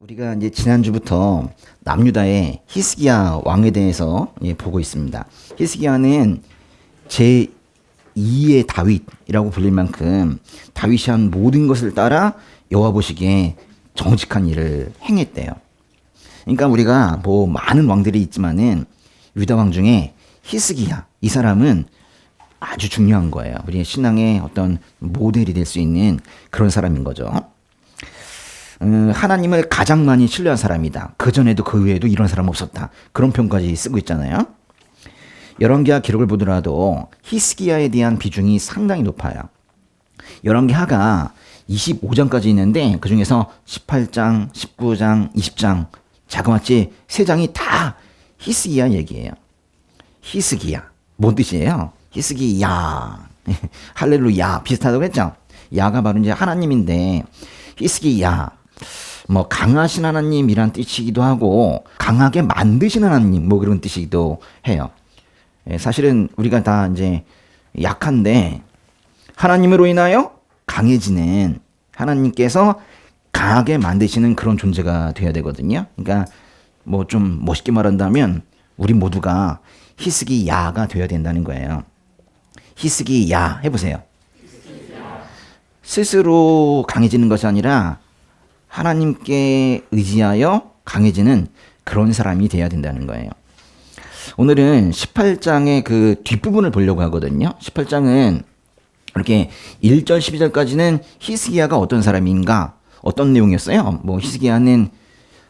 우리가 이제 지난주부터 남유다의 히스기야 왕에 대해서 보고 있습니다. 히스기야는 제2의 다윗이라고 불릴 만큼 다윗이 한 모든 것을 따라 여호와 보시기에 정직한 일을 행했대요. 그러니까 우리가 뭐 많은 왕들이 있지만은 유다 왕 중에 히스기야, 이 사람은 아주 중요한 거예요. 우리의 신앙의 어떤 모델이 될 수 있는 그런 사람인 거죠. 하나님을 가장 많이 신뢰한 사람이다. 그전에도 그 외에도 이런 사람 없었다. 그런 평까지 쓰고 있잖아요. 열왕기하 기록을 보더라도 히스기야에 대한 비중이 상당히 높아요. 열왕기하가 25장까지 있는데 그 중에서 18장, 19장, 20장 자그마치 3장이 다 히스기야 얘기예요. 히스기야. 뭔 뜻이에요? 히스기야. 할렐루야. 비슷하다고 했죠? 야가 바로 이제 하나님인데 히스기야. 뭐 강하신 하나님이란 뜻이기도 하고 강하게 만드신 하나님 뭐 그런 뜻이기도 해요. 사실은 우리가 다 이제 약한데 하나님으로 인하여 강해지는 하나님께서 강하게 만드시는 그런 존재가 되어야 되거든요. 그러니까 뭐 좀 멋있게 말한다면 우리 모두가 히스기야가 되어야 된다는 거예요. 히스기야 해보세요. 스스로 강해지는 것이 아니라 하나님께 의지하여 강해지는 그런 사람이 되어야 된다는 거예요. 오늘은 18장의 그 뒷부분을 보려고 하거든요. 18장은 이렇게 1절 12절까지는 히스기야가 어떤 사람인가, 어떤 내용이었어요? 뭐 히스기야는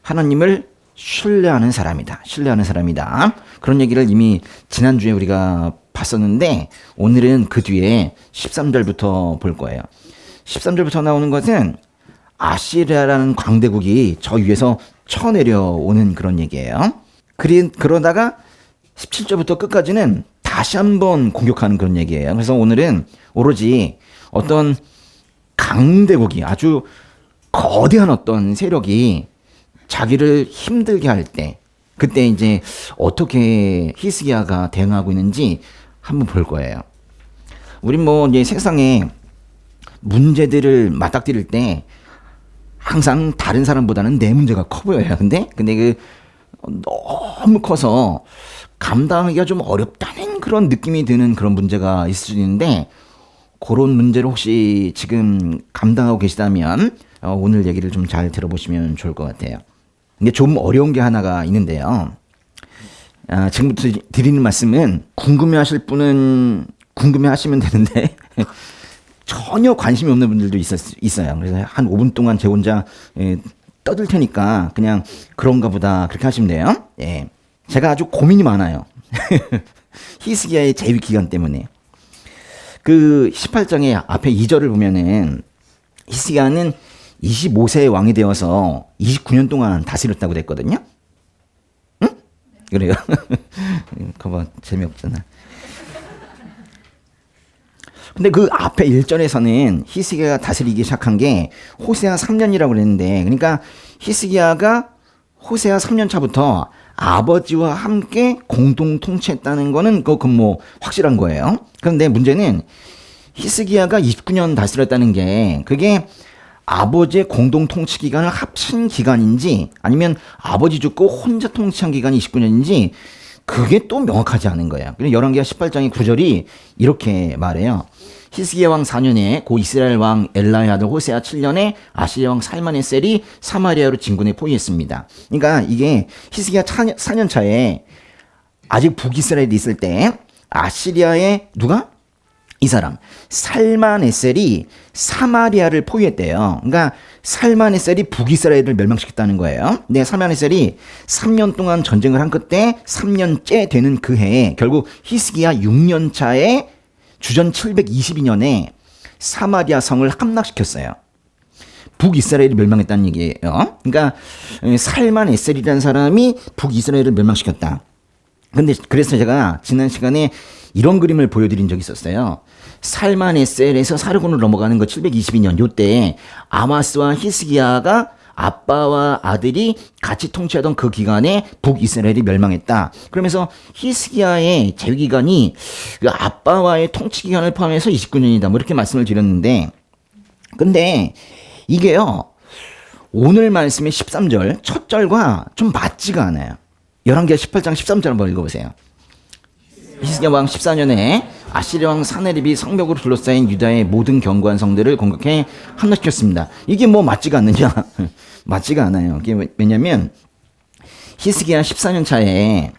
하나님을 신뢰하는 사람이다. 신뢰하는 사람이다. 그런 얘기를 이미 지난주에 우리가 봤었는데 오늘은 그 뒤에 13절부터 볼 거예요. 13절부터 나오는 것은 아시리아라는 강대국이 저 위에서 쳐내려오는 그런 얘기예요. 그러다가 17절부터 끝까지는 다시 한번 공격하는 그런 얘기예요. 그래서 오늘은 오로지 어떤 강대국이 아주 거대한 어떤 세력이 자기를 힘들게 할 때 그때 이제 어떻게 히스기야가 대응하고 있는지 한번 볼 거예요. 우린 뭐 이제 세상에 문제들을 맞닥뜨릴 때 항상 다른 사람보다는 내 문제가 커 보여요. 근데 그 너무 커서 감당하기가 좀 어렵다는 그런 느낌이 드는 그런 문제가 있을 수 있는데 그런 문제를 혹시 지금 감당하고 계시다면 오늘 얘기를 좀 잘 들어보시면 좋을 것 같아요. 이게 좀 어려운 게 하나가 있는데요. 지금부터 드리는 말씀은 궁금해하실 분은 궁금해하시면 되는데 전혀 관심이 없는 분들도 있어요. 그래서 한 5분 동안 제 혼자 떠들 테니까 그냥 그런가 보다 그렇게 하시면 돼요. 예. 제가 아주 고민이 많아요. 히스기야의 재위 기간 때문에. 그 18장의 앞에 2절을 보면은 히스기야는 25세의 왕이 되어서 29년 동안 다스렸다고 됐거든요. 응? 그래요. 그거 봐, 재미없잖아. 근데 그 앞에 1절에서는 히스기야가 다스리기 시작한 게 호세아 3년이라고 그랬는데, 그러니까 히스기야가 호세아 3년 차부터 아버지와 함께 공동 통치했다는 거는 그건 뭐 확실한 거예요. 그런데 문제는 히스기야가 29년 다스렸다는 게 그게 아버지의 공동 통치 기간을 합친 기간인지 아니면 아버지 죽고 혼자 통치한 기간이 29년인지 그게 또 명확하지 않은 거예요. 그래서 열왕기하 18장의 9절이 이렇게 말해요. 히스기야 왕 4년에 고 이스라엘 왕 엘라의 아들 호세아 7년에 아시리아 왕 살마네셀이 사마리아로 진군해 포위했습니다. 그러니까 이게 히스기야 4년 차에 아직 북이스라엘이 있을 때 아시리아의 누가? 이 사람 살마네셀이 사마리아를 포위했대요. 그러니까 살마네셀이 북이스라엘을 멸망시켰다는 거예요. 근데 살마네셀이 3년 동안 전쟁을 한 끝에 3년째 되는 그 해에 결국 히스기야 6년 차에 주전 722년에 사마리아 성을 함락시켰어요. 북이스라엘이 멸망했다는 얘기예요. 그러니까 살마네셀이라는 사람이 북이스라엘을 멸망시켰다. 근데 그래서 제가 지난 시간에 이런 그림을 보여드린 적이 있었어요. 살마네셀에서 사르곤으로 넘어가는 거 722년 요때 아마스와 히스기야가 아빠와 아들이 같이 통치하던 그 기간에 북이스라엘이 멸망했다. 그러면서 히스기야의 재위 기간이 그 아빠와의 통치 기간을 포함해서 29년이다. 뭐 이렇게 말씀을 드렸는데 근데 이게요. 오늘 말씀의 13절 첫 절과 좀 맞지가 않아요. 열왕기하 18장 13절 한번 읽어보세요. 히스기야 왕 14년에 아시리아 왕 사네립이 성벽으로 둘러싸인 유다의 모든 견고한 성들을 공격해 함락시켰습니다. 이게 뭐 맞지가 않느냐? 맞지가 않아요. 이게 왜냐면 히스기야 14년 차에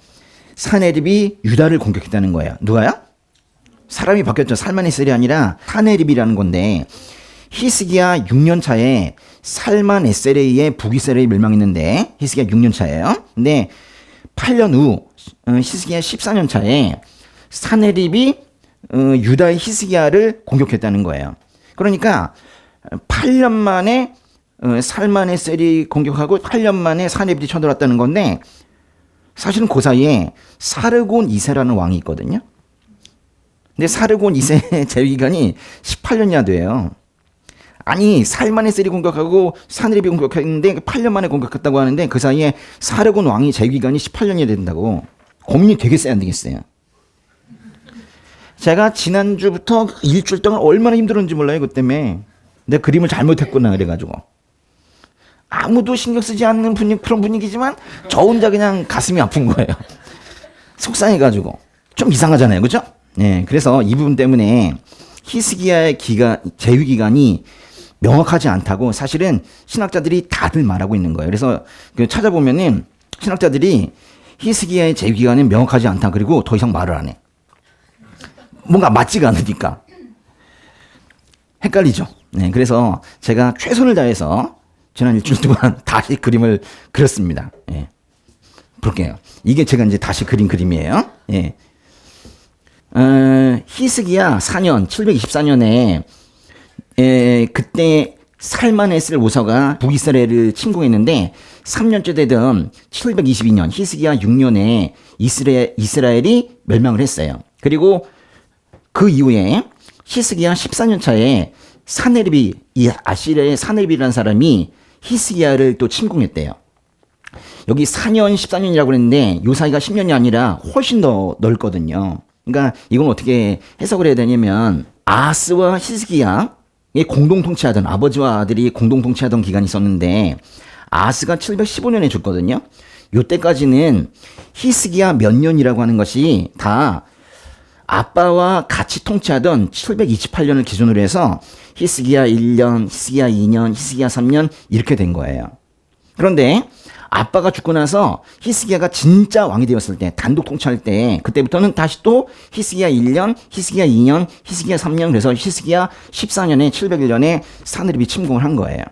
사네립이 유다를 공격했다는 거예요. 누가요? 사람이 바뀌었죠. 살만에셀이 아니라 사네립이라는 건데, 히스기야 6년 차에 살만에셀에 의해 북이스라엘이 멸망했는데, 히스기야 6년 차예요. 근데 8년 후 히스기야 14년 차에 사네립이 유다의 히스기야를 공격했다는 거예요. 그러니까 8년 만에 살만에셀이 공격하고 8년 만에 사네립이 쳐들어왔다는 건데, 사실은 그 사이에 사르곤 2세라는 왕이 있거든요. 근데 사르곤 2세 재위기간이 18년이나 돼요. 아니, 살만에셀이 공격하고 사네립이 공격했는데 8년 만에 공격했다고 하는데, 그 사이에 사르곤 왕이 재위기간이 18년이 된다고. 고민이 되겠어요, 안 되겠어요? 제가 지난주부터 일주일 동안 얼마나 힘들었는지 몰라요, 그것 때문에. 내가 그림을 잘못했구나 그래가지고. 아무도 신경 쓰지 않는 그런 분위기지만 저 혼자 그냥 가슴이 아픈 거예요. 속상해가지고. 좀 이상하잖아요, 그죠? 네, 그래서 이 부분 때문에 히스기야의 재위 기간이 명확하지 않다고 사실은 신학자들이 다들 말하고 있는 거예요. 그래서 찾아보면은 신학자들이 히스기야의 재위 기간은 명확하지 않다. 그리고 더 이상 말을 안 해. 뭔가 맞지가 않으니까. 헷갈리죠. 네, 그래서 제가 최선을 다해서 지난 일주일 동안 다시 그림을 그렸습니다. 예. 볼게요. 이게 제가 이제 다시 그린 그림이에요. 예. 히스기야 4년, 724년에, 그때 살만에셀 오서가 북이스라엘을 침공했는데, 3년째 되던 722년, 히스기야 6년에 이스라엘이 멸망을 했어요. 그리고 그 이후에 히스기야 14년 차에 사네립이, 이 아시리아의 사네립이라는 사람이 히스기야를 또 침공했대요. 여기 4년, 14년이라고 그랬는데 요 사이가 10년이 아니라 훨씬 더 넓거든요. 그러니까 이건 어떻게 해석을 해야 되냐면, 아하스와 히스기야의 공동 통치하던, 아버지와 아들이 공동 통치하던 기간이 있었는데, 아하스가 715년에 죽거든요. 요때까지는 히스기야 몇 년이라고 하는 것이 다 아빠와 같이 통치하던 728년을 기준으로 해서 히스기야 1년, 히스기야 2년, 히스기야 3년 이렇게 된 거예요. 그런데 아빠가 죽고 나서 히스기야가 진짜 왕이 되었을 때, 단독 통치할 때, 그때부터는 다시 또 히스기야 1년, 히스기야 2년, 히스기야 3년, 그래서 히스기야 14년에 701년에 사네립이 침공을 한 거예요.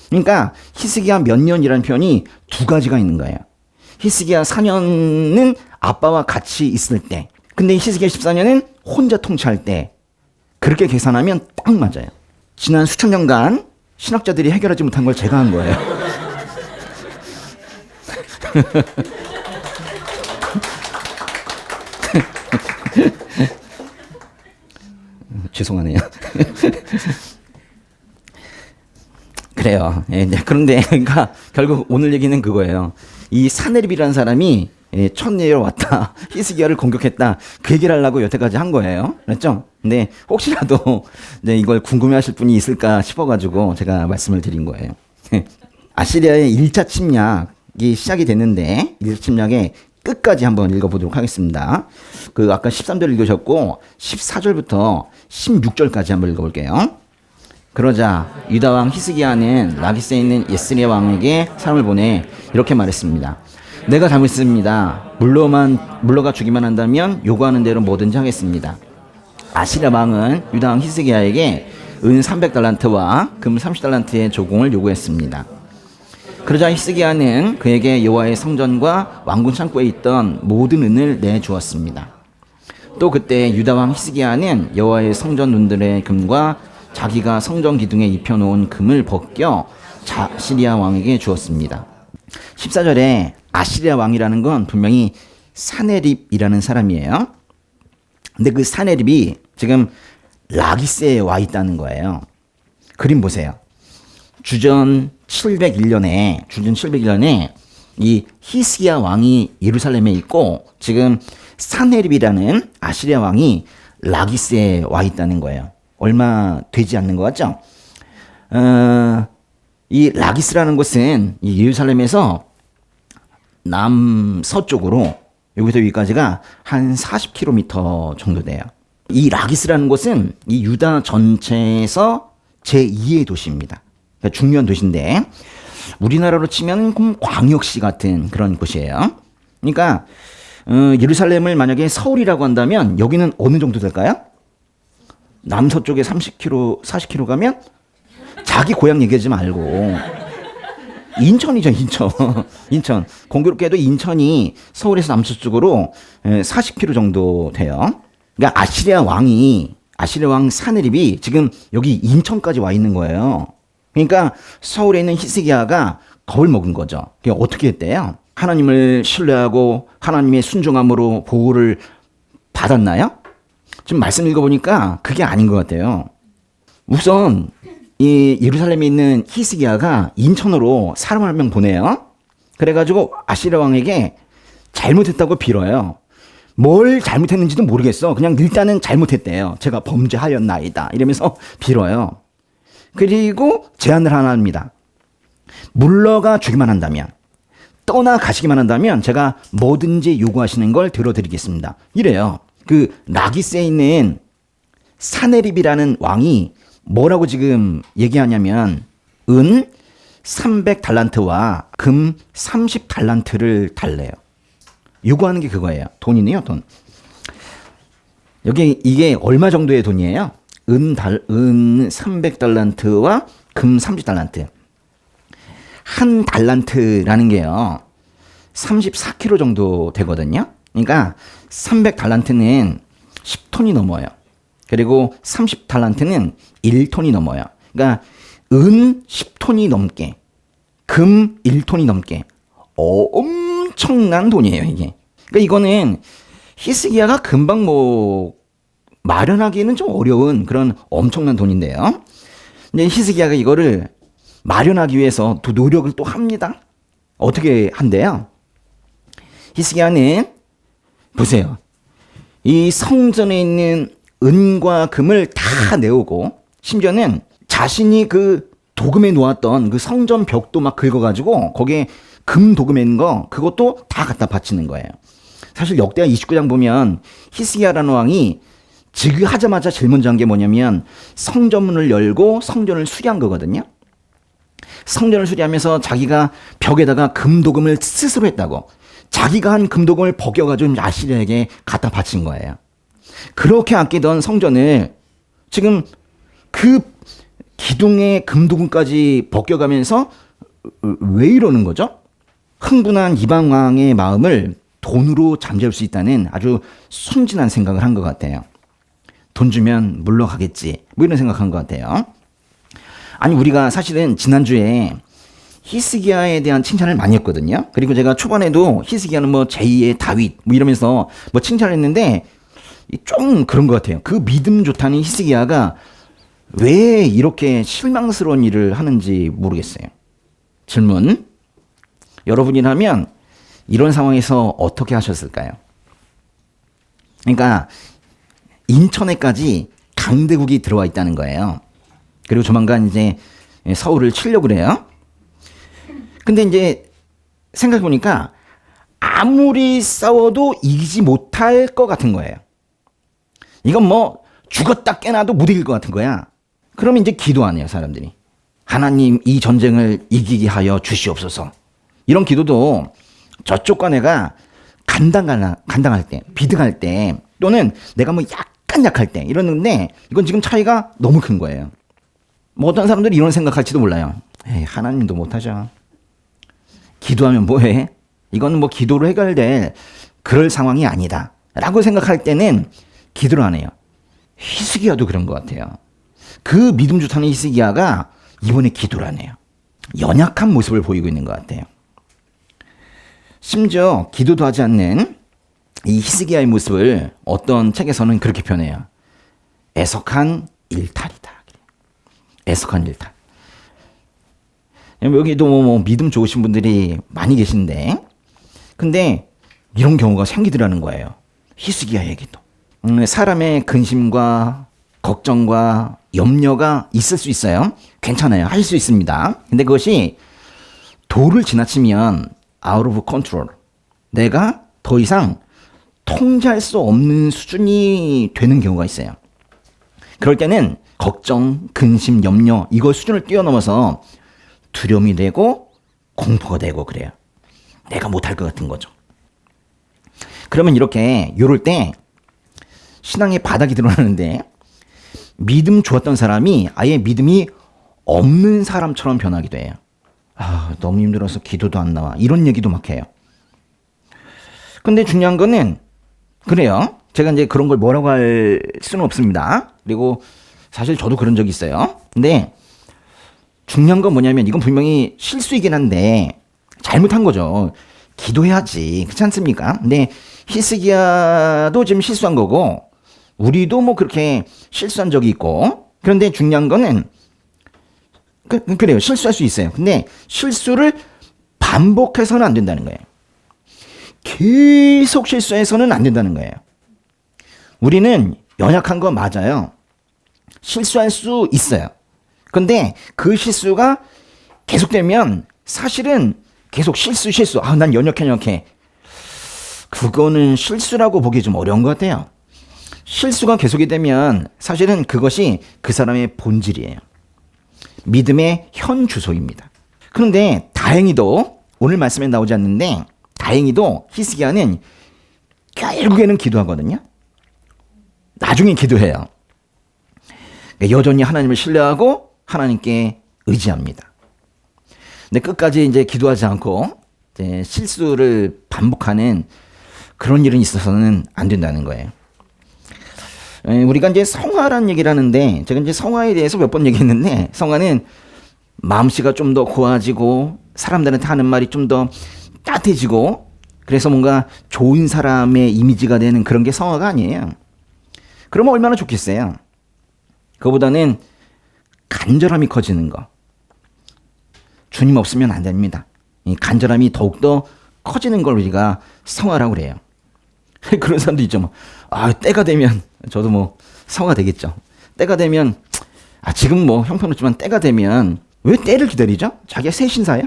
그러니까 히스기야 몇 년이라는 표현이 두 가지가 있는 거예요. 히스기야 4년은 아빠와 같이 있을 때, 근데 히스기야 14년은 혼자 통치할 때, 그렇게 계산하면 딱 맞아요. 지난 수천 년간 신학자들이 해결하지 못한 걸 제가 한 거예요. 죄송하네요. 그래요. 예, 그런데 그러니까 결국 오늘 얘기는 그거예요. 이 사네립이라는 사람이 첫 내려왔다, 히스기야를 공격했다, 그 얘기를 하려고 여태까지 한 거예요. 그렇죠? 근데 혹시라도 이걸 궁금해하실 분이 있을까 싶어가지고 제가 말씀을 드린 거예요. 아시리아의 1차 침략이 시작이 됐는데, 1차 침략의 끝까지 한번 읽어보도록 하겠습니다. 그 아까 13절 읽으셨고 14절부터 16절까지 한번 읽어볼게요. 그러자 유다 왕 히스기야는 라기스에 있는 예스리야 왕에게 사람을 보내 이렇게 말했습니다. 내가 잘못했습니다. 물러가 주기만 한다면 요구하는 대로 뭐든지 하겠습니다. 아시리아 왕은 유다 왕 히스기야에게 은 300달란트와 금 30달란트의 조공을 요구했습니다. 그러자 히스기야는 그에게 여호와의 성전과 왕궁 창고에 있던 모든 은을 내주었습니다. 또 그때 유다 왕 히스기야는 여호와의 성전 문들의 금과 자기가 성전 기둥에 입혀놓은 금을 벗겨 아시리아 왕에게 주었습니다. 14절에 아시리아 왕이라는 건 분명히 사네립이라는 사람이에요. 근데 그 사네립이 지금 라기스에 와 있다는 거예요. 그림 보세요. 주전 701년에 이 히스기야 왕이 예루살렘에 있고, 지금 사네립이라는 아시리아 왕이 라기스에 와 있다는 거예요. 얼마 되지 않는 것 같죠? 이 라기스라는 곳은 이 예루살렘에서 남서쪽으로 여기서 여기까지가 한 40km 정도 돼요. 이 라기스라는 곳은 이 유다 전체에서 제2의 도시입니다. 그러니까 중요한 도시인데 우리나라로 치면 광역시 같은 그런 곳이에요. 그러니까 예루살렘을 만약에 서울이라고 한다면 여기는 어느 정도 될까요? 남서쪽에 30km, 40km 가면 자기 고향 얘기하지 말고 인천이죠, 인천. 인천. 공교롭게도 인천이 서울에서 남서쪽으로 40km 정도 돼요. 그러니까 아시리아 왕 사네립이 지금 여기 인천까지 와 있는 거예요. 그러니까 서울에 있는 히스기야가 겁을 먹은 거죠. 그게 어떻게 했대요? 하나님을 신뢰하고 하나님의 순종함으로 보호를 받았나요? 지금 말씀 읽어보니까 그게 아닌 것 같아요. 우선 이 예루살렘에 있는 히스기야가 인천으로 사람 한 명 보내요. 그래가지고 아시리아 왕에게 잘못했다고 빌어요. 뭘 잘못했는지도 모르겠어. 그냥 일단은 잘못했대요. 제가 범죄하였나이다 이러면서 빌어요. 그리고 제안을 하나 합니다. 물러가 주기만 한다면, 떠나가시기만 한다면 제가 뭐든지 요구하시는 걸 들어드리겠습니다. 이래요. 그 라기스에 있는 사네립이라는 왕이 뭐라고 지금 얘기하냐면 은 300달란트와 금 30달란트를 달래요. 요구하는 게 그거예요. 돈이네요, 돈. 여기 이게 얼마 정도의 돈이에요? 은 300달란트와 금 30달란트. 한 달란트라는 게요. 34kg 정도 되거든요. 그러니까 300달란트는 10톤이 넘어요. 그리고 30달란트는 1톤이 넘어요. 그러니까 은 10톤이 넘게, 금 1톤이 넘게 엄청난 돈이에요, 이게. 그러니까 이거는 히스기야가 금방 마련하기에는 좀 어려운 그런 엄청난 돈인데요. 근데 히스기야가 이거를 마련하기 위해서 또 노력을 또 합니다. 어떻게 한대요? 히스기야는 보세요. 이 성전에 있는 은과 금을 다 내오고 심지어는 자신이 그 도금해 놓았던 그 성전 벽도 막 긁어가지고 거기에 금 도금해 있는 거 그것도 다 갖다 바치는 거예요. 사실 역대하 29장 보면 히스기야라는 왕이 즉위하자마자 제일 먼저 한 게 뭐냐면 성전문을 열고 성전을 수리한 거거든요. 성전을 수리하면서 자기가 벽에다가 금도금을 스스로 했다고. 자기가 한 금도금을 벗겨가지고 아시리아에게 갖다 바친 거예요. 그렇게 아끼던 성전을 지금 그 기둥의 금도금까지 벗겨가면서 왜 이러는 거죠? 흥분한 이방 왕의 마음을 돈으로 잠재울 수 있다는 아주 순진한 생각을 한 것 같아요. 돈 주면 물러가겠지. 뭐 이런 생각한 것 같아요. 아니 우리가 사실은 지난주에 히스기야에 대한 칭찬을 많이 했거든요. 그리고 제가 초반에도 히스기야는 뭐 제2의 다윗 뭐 이러면서 뭐 칭찬을 했는데 좀 그런 것 같아요. 그 믿음 좋다는 히스기야가 왜 이렇게 실망스러운 일을 하는지 모르겠어요. 질문. 여러분이라면 이런 상황에서 어떻게 하셨을까요? 그러니까 인천에까지 강대국이 들어와 있다는 거예요. 그리고 조만간 이제 서울을 치려고 그래요. 근데 이제 생각해보니까 아무리 싸워도 이기지 못할 것 같은 거예요. 이건 뭐 죽었다 깨나도 못 이길 것 같은 거야. 그러면 이제 기도하네요, 사람들이. 하나님 이 전쟁을 이기게 하여 주시옵소서. 이런 기도도 저쪽과 내가 간당할 때, 비등할 때, 또는 내가 뭐 약간 약할 때 이러는데 이건 지금 차이가 너무 큰 거예요. 뭐 어떤 사람들이 이런 생각할지도 몰라요. 에이, 하나님도 못하죠. 기도하면 뭐해? 이건 뭐 기도로 해결될 그럴 상황이 아니다 라고 생각할 때는 기도를 안 해요. 히스기야도 그런 것 같아요. 그 믿음 좋다는 히스기야가 이번에 기도를 안 해요. 연약한 모습을 보이고 있는 것 같아요. 심지어 기도도 하지 않는 이 히스기야의 모습을 어떤 책에서는 그렇게 표현해요. 애석한 일탈이다. 애석한 일탈. 여기도 뭐 믿음 좋으신 분들이 많이 계신데 근데 이런 경우가 생기더라는 거예요. 히스기야에게도. 사람의 근심과 걱정과 염려가 있을 수 있어요. 괜찮아요. 할 수 있습니다. 근데 그것이 도를 지나치면 out of control. 내가 더 이상 통제할 수 없는 수준이 되는 경우가 있어요. 그럴 때는 걱정, 근심, 염려 이거 수준을 뛰어넘어서 두려움이 되고 공포가 되고 그래요. 내가 못할 것 같은 거죠. 그러면 이렇게 요럴 때 신앙의 바닥이 드러나는데 믿음 좋았던 사람이 아예 믿음이 없는 사람처럼 변하기도 해요. 아, 너무 힘들어서 기도도 안 나와. 이런 얘기도 막 해요. 근데 중요한 거는 그래요. 제가 이제 그런 걸 뭐라고 할 수는 없습니다. 그리고 사실 저도 그런 적이 있어요. 근데 중요한 건 뭐냐면 이건 분명히 실수이긴 한데 잘못한 거죠. 기도해야지. 그렇지 않습니까? 근데 히스기야도 지금 실수한 거고 우리도 뭐 그렇게 실수한 적이 있고 그런데 중요한 거는 그래요. 실수할 수 있어요. 근데 실수를 반복해서는 안 된다는 거예요. 계속 실수해서는 안 된다는 거예요. 우리는 연약한 거 맞아요. 실수할 수 있어요. 근데 그 실수가 계속되면 사실은 계속 실수. 아, 난 연약해. 그거는 실수라고 보기 좀 어려운 것 같아요. 실수가 계속이 되면 사실은 그것이 그 사람의 본질이에요. 믿음의 현 주소입니다. 그런데 다행히도 오늘 말씀에 나오지 않는데 다행히도 히스기야는 결국에는 기도하거든요. 나중에 기도해요. 여전히 하나님을 신뢰하고 하나님께 의지합니다. 근데 끝까지 이제 기도하지 않고 이제 실수를 반복하는 그런 일은 있어서는 안 된다는 거예요. 우리가 이제 성화라는 얘기를 하는데 제가 이제 성화에 대해서 몇 번 얘기했는데 성화는 마음씨가 좀 더 고와지고 사람들한테 하는 말이 좀 더 따뜻해지고 그래서 뭔가 좋은 사람의 이미지가 되는 그런 게 성화가 아니에요. 그러면 얼마나 좋겠어요. 그거보다는 간절함이 커지는 거. 주님 없으면 안 됩니다. 이 간절함이 더욱더 커지는 걸 우리가 성화라고 그래요. 그런 사람도 있죠. 뭐. 아, 때가 되면 저도 뭐 성화 되겠죠. 때가 되면 지금 뭐 형편없지만 때가 되면 왜 때를 기다리죠? 자기가 새 신사야?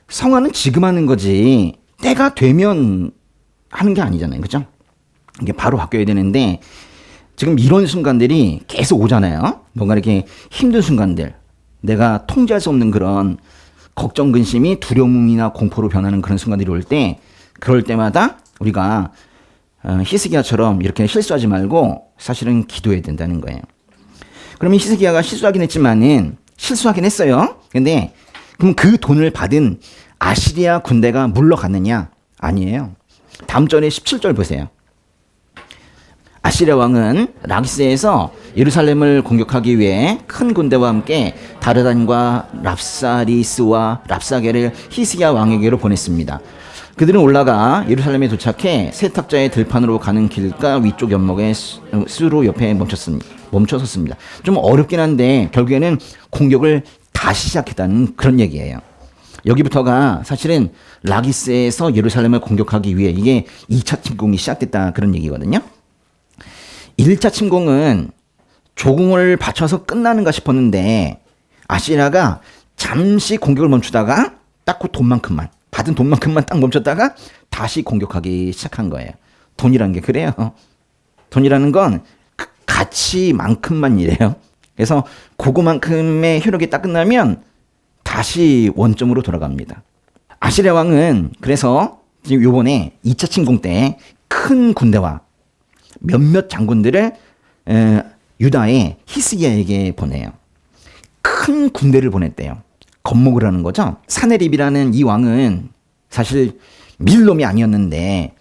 성화는 지금 하는 거지 때가 되면 하는 게 아니잖아요. 그죠? 이게 바로 바뀌어야 되는데 지금 이런 순간들이 계속 오잖아요. 뭔가 이렇게 힘든 순간들 내가 통제할 수 없는 그런 걱정, 근심이 두려움이나 공포로 변하는 그런 순간들이 올 때 그럴 때마다 우리가 히스기야처럼 이렇게 실수하지 말고 사실은 기도해야 된다는 거예요. 그러면 히스기야가 실수하긴 했어요. 근데 그럼 그 돈을 받은 아시리아 군대가 물러갔느냐? 아니에요. 다음 절에 17절 보세요. 아시리아 왕은 락시스에서 예루살렘을 공격하기 위해 큰 군대와 함께 다르단과 랍사리스와 랍사게를 히스기야 왕에게로 보냈습니다. 그들은 올라가 예루살렘에 도착해 세탁자의 들판으로 가는 길가 위쪽 연목의 수로 옆에 멈춰섰습니다. 좀 어렵긴 한데 결국에는 공격을 다시 시작했다는 그런 얘기예요. 여기부터가 사실은 라기스에서 예루살렘을 공격하기 위해 이게 2차 침공이 시작됐다 그런 얘기거든요. 1차 침공은 조공을 바쳐서 끝나는가 싶었는데 아시리아가 잠시 공격을 멈추다가 딱 그 돈만큼만 받은 돈만큼만 딱 멈췄다가 다시 공격하기 시작한 거예요. 돈이라는 게 그래요. 돈이라는 건 가치만큼만 이래요. 그래서 그거만큼의 효력이 딱 끝나면 다시 원점으로 돌아갑니다. 아시리아 왕은 그래서 지금 요번에 2차 침공 때 큰 군대와 몇몇 장군들을 유다의 히스기야에게 보내요. 큰 군대를 보냈대요. 겁먹을 하는 거죠. 사네립이라는 이 왕은 사실 믿을 놈이 아니었는데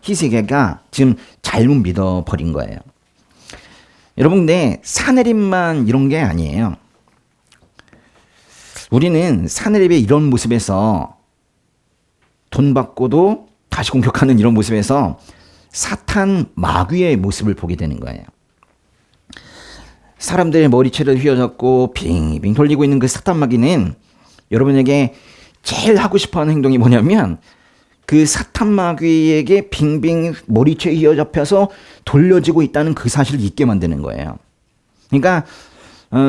히스기야가 지금 잘못 믿어버린 거예요. 여러분 근데 사네립만 이런 게 아니에요. 우리는 사네립의 이런 모습에서 돈 받고도 다시 공격하는 이런 모습에서 사탄 마귀의 모습을 보게 되는 거예요. 사람들의 머리채를 휘어잡고 빙빙 돌리고 있는 그 사탄 마귀는 여러분에게 제일 하고 싶어하는 행동이 뭐냐면 그 사탄 마귀에게 빙빙 머리채 휘어잡혀서 돌려지고 있다는 그 사실을 잊게 만드는 거예요. 그러니까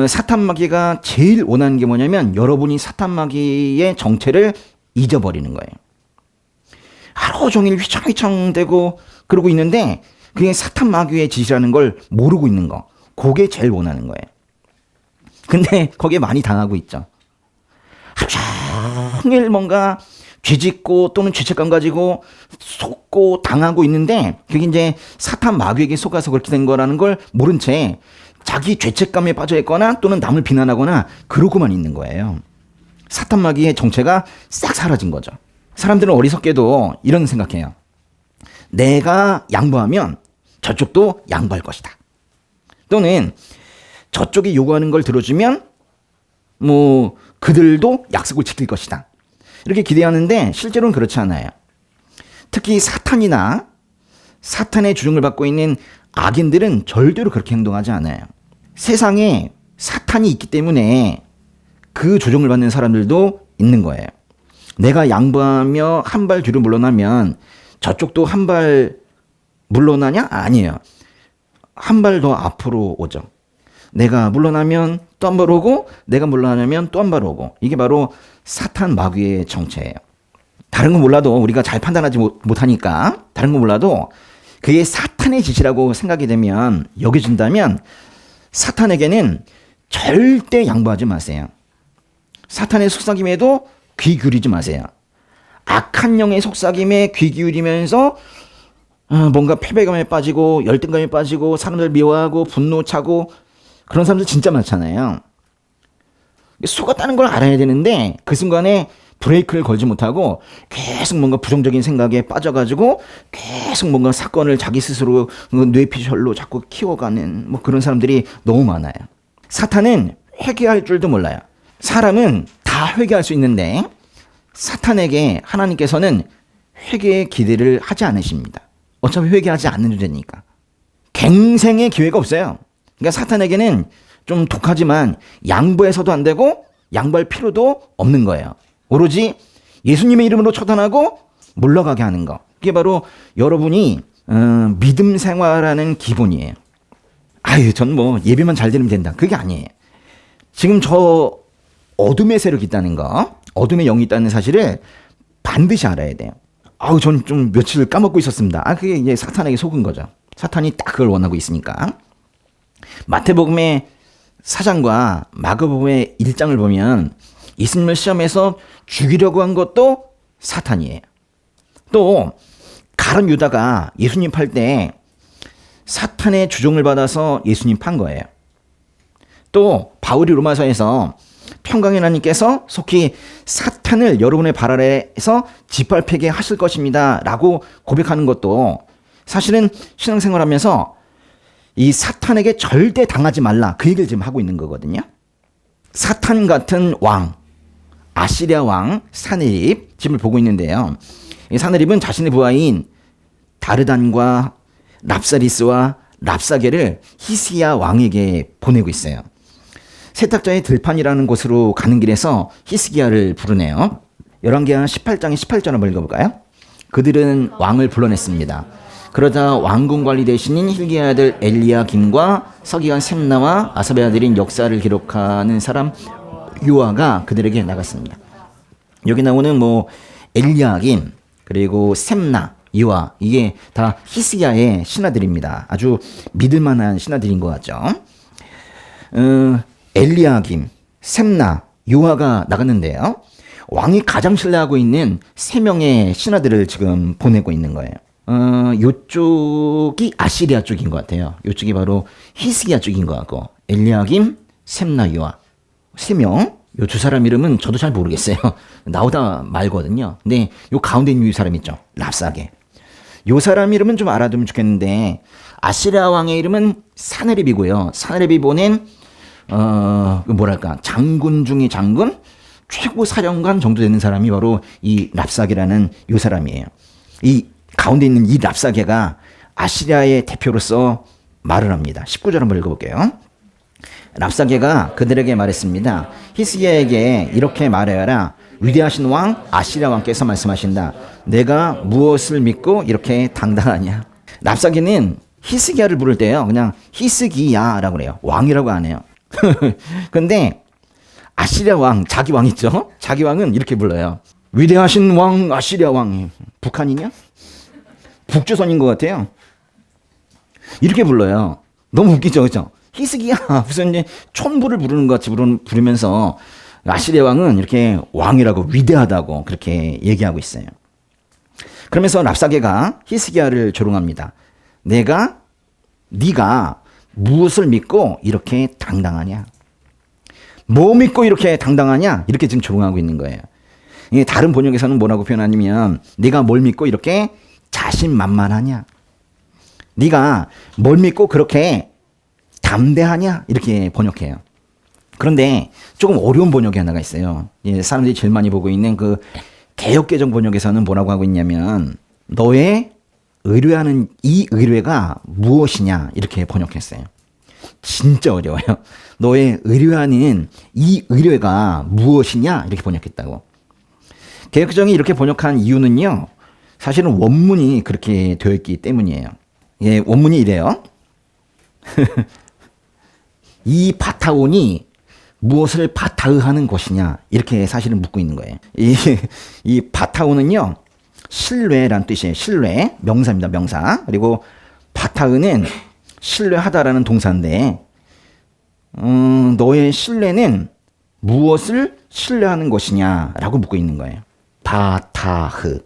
사탄 마귀가 제일 원하는 게 뭐냐면 여러분이 사탄 마귀의 정체를 잊어버리는 거예요. 하루 종일 휘청휘청대고 그러고 있는데 그게 사탄 마귀의 짓이라는 걸 모르고 있는 거. 그게 제일 원하는 거예요. 근데 거기에 많이 당하고 있죠. 하루 종일 뭔가 죄짓고 또는 죄책감 가지고 속고 당하고 있는데 그게 이제 사탄 마귀에게 속아서 그렇게 된 거라는 걸 모른 채 자기 죄책감에 빠져 있거나 또는 남을 비난하거나 그러고만 있는 거예요. 사탄 마귀의 정체가 싹 사라진 거죠. 사람들은 어리석게도 이런 생각해요. 내가 양보하면 저쪽도 양보할 것이다. 또는 저쪽이 요구하는 걸 들어주면 뭐 그들도 약속을 지킬 것이다. 이렇게 기대하는데 실제로는 그렇지 않아요. 특히 사탄이나 사탄의 주종을 받고 있는 악인들은 절대로 그렇게 행동하지 않아요. 세상에 사탄이 있기 때문에 그 조종을 받는 사람들도 있는 거예요. 내가 양보하며 한 발 뒤로 물러나면 저쪽도 한 발 물러나냐? 아니에요. 한 발 더 앞으로 오죠. 내가 물러나면 또 한 발 오고 내가 물러나면 또 한 발 오고 이게 바로 사탄 마귀의 정체예요. 다른 건 몰라도 우리가 잘 판단하지 못하니까 다른 건 몰라도 그게 사탄의 짓이라고 생각이 되면 여겨진다면 사탄에게는 절대 양보하지 마세요. 사탄의 속삭임에도 귀 기울이지 마세요. 악한 영의 속삭임에 귀 기울이면서 뭔가 패배감에 빠지고 열등감에 빠지고 사람들 미워하고 분노 차고 그런 사람들 진짜 많잖아요. 속았다는 걸 알아야 되는데 그 순간에 브레이크를 걸지 못하고 계속 뭔가 부정적인 생각에 빠져가지고 계속 뭔가 사건을 자기 스스로 뇌피셜로 자꾸 키워가는 뭐 그런 사람들이 너무 많아요. 사탄은 회개할 줄도 몰라요. 사람은 다 회개할 수 있는데 사탄에게 하나님께서는 회개의 기대를 하지 않으십니다. 어차피 회개하지 않는 주제니까. 갱생의 기회가 없어요. 그러니까 사탄에게는 좀 독하지만 양보해서도 안 되고 양보할 필요도 없는 거예요. 오로지 예수님의 이름으로 처단하고 물러가게 하는 거. 그게 바로 여러분이 믿음 생활하는 기본이에요. 아유, 전 뭐 예배만 잘 드리면 된다. 그게 아니에요. 지금 저 어둠의 세력이 있다는 거, 어둠의 영이 있다는 사실을 반드시 알아야 돼요. 아우, 전 좀 며칠 까먹고 있었습니다. 그게 이제 사탄에게 속은 거죠. 사탄이 딱 그걸 원하고 있으니까. 마태복음의 4장과 마가복음의 1장을 보면 예수님을 시험해서 죽이려고 한 것도 사탄이에요. 또 가룟 유다가 예수님 팔 때 사탄의 주종을 받아서 예수님 판 거예요. 또 바울이 로마서에서 평강의 하나님께서 속히 사탄을 여러분의 발 아래에서 짓밟히게 하실 것입니다 라고 고백하는 것도 사실은 신앙생활하면서 이 사탄에게 절대 당하지 말라 그 얘기를 지금 하고 있는 거거든요. 사탄 같은 왕, 아시리아 왕 사네립 지금 보고 있는데요. 이 사네립은 자신의 부하인 다르단과 랍사리스와 랍사게를 히스기야 왕에게 보내고 있어요. 세탁자의 들판이라는 곳으로 가는 길에서 히스기야를 부르네요. 열왕기하 18장의 18절 한번 읽어볼까요? 그들은 왕을 불러냈습니다. 그러자 왕궁 관리 대신인 hil기야의 아들 엘리야김과 서기관 셈나와 아삽의 아들인 역사를 기록하는 사람 요아가 그들에게 나갔습니다. 여기 나오는 뭐 엘리야김 그리고 셈나, 요아 이게 다 히스기야의 신하들입니다. 아주 믿을만한 신하들인 것 같죠. 엘리야김, 셈나, 요아가 나갔는데요. 왕이 가장 신뢰하고 있는 3명의 신하들을 지금 보내고 있는 거예요. 요쪽이 아시리아 쪽인 것 같아요. 요쪽이 바로 히스기야 쪽인 것 같고 엘리야김, 셈나, 요아 3명. 요 두 사람 이름은 저도 잘 모르겠어요. 나오다 말거든요. 근데 요 가운데 있는 이 사람 있죠. 랍사게. 요 사람 이름은 좀 알아두면 좋겠는데 아시리아 왕의 이름은 사네립이고요. 사네립이 보낸 뭐랄까 장군 중의 장군, 최고 사령관 정도 되는 사람이 바로 이 랍사게라는 요 사람이에요. 이 가운데 있는 이 랍사게가 아시리아의 대표로서 말을 합니다. 19절 한번 읽어볼게요. 랍사게가 그들에게 말했습니다. 히스기야에게 이렇게 말해라. 위대하신 왕 아시리아 왕께서 말씀하신다. 내가 무엇을 믿고 이렇게 당당하냐. 랍사게는 히스기야를 부를 때요, 그냥 히스기야라고 그래요. 왕이라고 안 해요. 근데 아시리아 왕, 자기 왕 있죠? 자기 왕은 이렇게 불러요. 위대하신 왕 아시리아 왕. 북한이냐? 북조선인 것 같아요. 이렇게 불러요. 너무 웃기죠, 그렇죠? 히스기야, 무슨 이제 촌부를 부르는 것 같이 부르면서 아시리아 왕은 이렇게 왕이라고 위대하다고 그렇게 얘기하고 있어요. 그러면서 랍사게가 히스기야를 조롱합니다. 네가 무엇을 믿고 이렇게 당당하냐? 뭐 믿고 이렇게 당당하냐? 이렇게 지금 조롱하고 있는 거예요. 다른 번역에서는 뭐라고 표현하냐면 네가 뭘 믿고 이렇게 자신만만하냐? 네가 뭘 믿고 그렇게 담대하냐? 이렇게 번역해요. 그런데 조금 어려운 번역이 하나가 있어요. 사람들이 제일 많이 보고 있는 그 개역개정 번역에서는 뭐라고 하고 있냐면 너의 의뢰하는 이 의뢰가 무엇이냐? 이렇게 번역했어요. 진짜 어려워요. 너의 의뢰하는 이 의뢰가 무엇이냐? 이렇게 번역했다고. 개역개정이 이렇게 번역한 이유는요, 사실은 원문이 그렇게 되어 있기 때문이에요. 원문이 이래요. 이 바타온이 무엇을 바타흐하는 것이냐, 이렇게 사실은 묻고 있는 거예요. 이 바타온은요, 신뢰란 뜻이에요. 신뢰, 명사입니다. 명사. 그리고 바타흐는 신뢰하다라는 동사인데, 너의 신뢰는 무엇을 신뢰하는 것이냐라고 묻고 있는 거예요. 바타흐.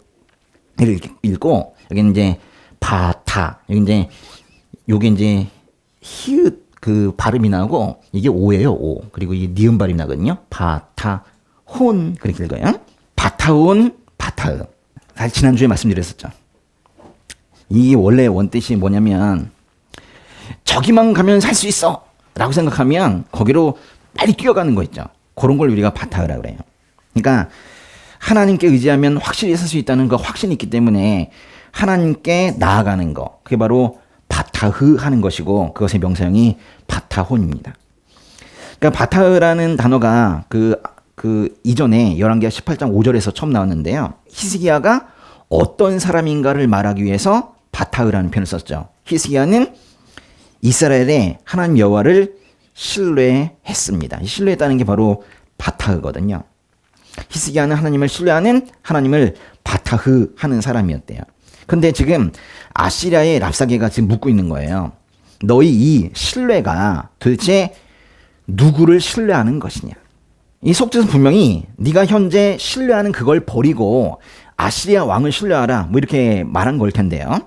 이렇게 읽고, 여기 이제 바타, 요게 이제 히읗 그 발음이 나고, 이게 오예요, 오. 그리고 이 니은 발음이 나거든요. 바타혼. 그렇게 읽어요. 바타온, 바타흐. 사실 지난주에 말씀드렸었죠. 이게 원래 원뜻이 뭐냐면, 저기만 가면 살 수 있어! 라고 생각하면, 거기로 빨리 뛰어가는 거 있죠. 그런 걸 우리가 바타흐라고 그래요. 그러니까, 하나님께 의지하면 확실히 살 수 있다는 거 확신이 있기 때문에, 하나님께 나아가는 거. 그게 바로 바타흐 하는 것이고, 그것의 명사형이 바타혼입니다. 그러니까 바타흐라는 단어가 그 이전에 열왕기하 18장 5절에서 처음 나왔는데요. 히스기야가 어떤 사람인가를 말하기 위해서 바타흐라는 표현을 썼죠. 히스기야는 이스라엘의 하나님 여호와를 신뢰했습니다. 신뢰했다는 게 바로 바타흐거든요. 히스기야는 하나님을 신뢰하는, 하나님을 바타흐 하는 사람이었대요. 근데 지금 아시리아의 랍사게가 지금 묻고 있는 거예요. 너희 이 신뢰가 도대체 누구를 신뢰하는 것이냐? 이 속뜻은 분명히 네가 현재 신뢰하는 그걸 버리고 아시리아 왕을 신뢰하라, 뭐 이렇게 말한 걸 텐데요.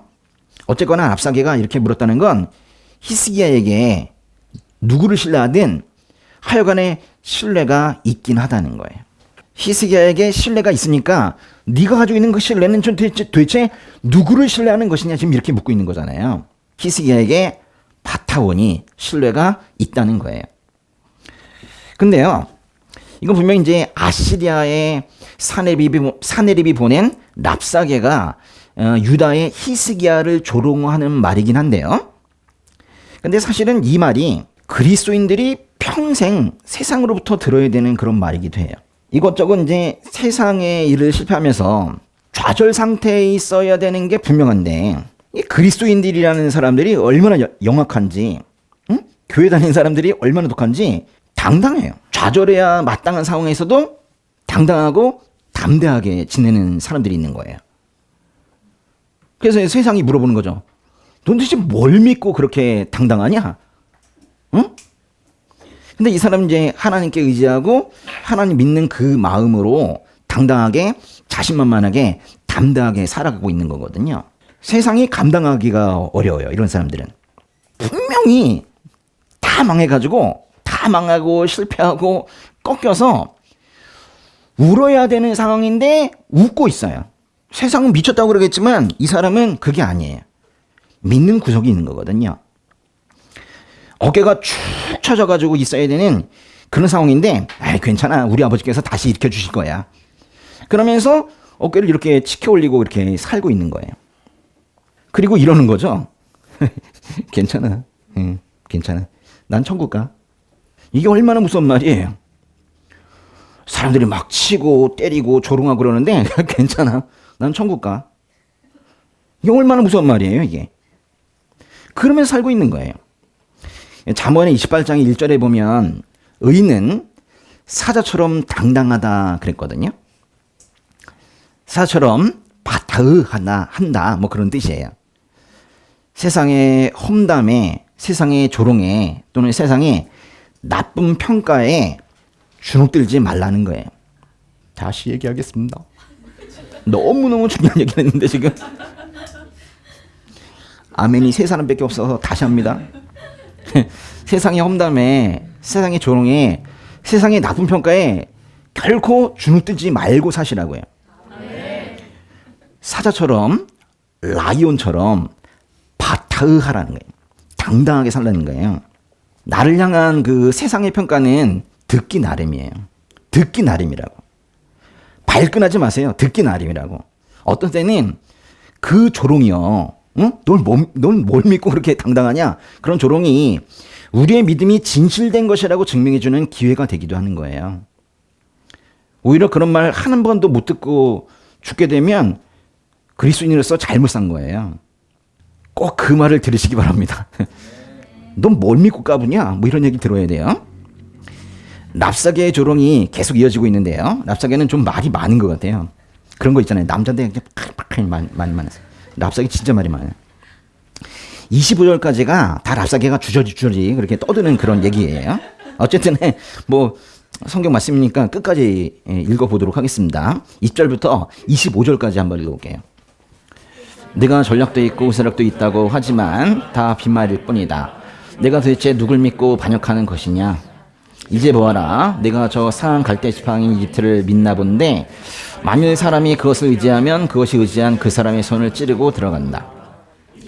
어쨌거나 랍사게가 이렇게 물었다는 건 히스기야에게 누구를 신뢰하든 하여간에 신뢰가 있긴 하다는 거예요. 히스기야에게 신뢰가 있으니까 네가 가지고 있는 그 신뢰는 도대체 누구를 신뢰하는 것이냐, 지금 이렇게 묻고 있는 거잖아요. 히스기야에게 바타온이 신뢰가 있다는 거예요. 근데요, 이건 분명히 이제 아시리아의 사네립이 보낸 랍사게가 유다의 히스기야를 조롱하는 말이긴 한데요. 근데 사실은 이 말이 그리스도인들이 평생 세상으로부터 들어야 되는 그런 말이기도 해요. 이것저것 이제 세상의 일을 실패하면서 좌절 상태에 있어야 되는 게 분명한데, 이 그리스도인들이라는 사람들이 얼마나 영악한지, 교회 다니는 사람들이 얼마나 독한지 당당해요. 좌절해야 마땅한 상황에서도 당당하고 담대하게 지내는 사람들이 있는 거예요. 그래서 세상이 물어보는 거죠. 넌 도대체 뭘 믿고 그렇게 당당하냐? 응? 근데 이 사람은 이제 하나님께 의지하고 하나님 믿는 그 마음으로 당당하게, 자신만만하게, 담대하게 살아가고 있는 거거든요. 세상이 감당하기가 어려워요, 이런 사람들은. 분명히 다 망해가지고, 다 망하고 실패하고 꺾여서 울어야 되는 상황인데 웃고 있어요. 세상은 미쳤다고 그러겠지만 이 사람은 그게 아니에요. 믿는 구석이 있는 거거든요. 어깨가 축 처져가지고 있어야 되는 그런 상황인데, 괜찮아, 우리 아버지께서 다시 일으켜 주실 거야. 그러면서 어깨를 이렇게 치켜 올리고 이렇게 살고 있는 거예요. 그리고 이러는 거죠. 괜찮아, 괜찮아, 난 천국 가. 이게 얼마나 무서운 말이에요. 사람들이 막 치고 때리고 조롱하고 그러는데 괜찮아. 난 천국 가. 이게 얼마나 무서운 말이에요, 이게. 그러면서 살고 있는 거예요. 잠언의 28장 1절에 보면 의인은 사자처럼 당당하다 그랬거든요. 사자처럼 바타의한다 뭐 그런 뜻이에요. 세상의 험담에, 세상의 조롱에 또는 세상의 나쁜 평가에 주눅들지 말라는 거예요. 다시 얘기하겠습니다. 너무너무 중요한 얘기를 했는데 지금 아멘이 세 사람밖에 없어서 다시 합니다. 세상의 험담에, 세상의 조롱에, 세상의 나쁜 평가에 결코 주눅들지 말고 사시라고요. 사자처럼, 라이온처럼 바타의하라는 거예요. 당당하게 살라는 거예요. 나를 향한 그 세상의 평가는 듣기 나름이에요. 듣기 나름이라고. 발끈하지 마세요. 듣기 나름이라고. 어떤 때는 그 조롱이요. 응? 넌 뭘 믿고 그렇게 당당하냐? 그런 조롱이 우리의 믿음이 진실된 것이라고 증명해주는 기회가 되기도 하는 거예요. 오히려 그런 말 한 번도 못 듣고 죽게 되면 그리스도인으로서 잘못 산 거예요. 꼭 그 말을 들으시기 바랍니다. 넌 뭘 믿고 까부냐? 뭐 이런 얘기 들어야 돼요. 랍사계의 조롱이 계속 이어지고 있는데요. 랍사계는 좀 말이 많은 것 같아요. 그런 거 있잖아요. 남자인데 많이 많아서. 랍사계 진짜 말이 많아요. 25절까지가 다 랍사계가 주저리 그렇게 떠드는 그런 얘기예요. 어쨌든 뭐 성경 말씀이니까 끝까지 읽어보도록 하겠습니다. 20절부터 25절까지 한번 읽어볼게요. 내가 전략도 있고 세력도 있다고 하지만 다 빈말일 뿐이다. 내가 도대체 누굴 믿고 반역하는 것이냐? 이제 보아라. 내가 저 상한 갈대 지팡이 이집트를 믿나 본데 만일 사람이 그것을 의지하면 그것이 의지한 그 사람의 손을 찌르고 들어간다.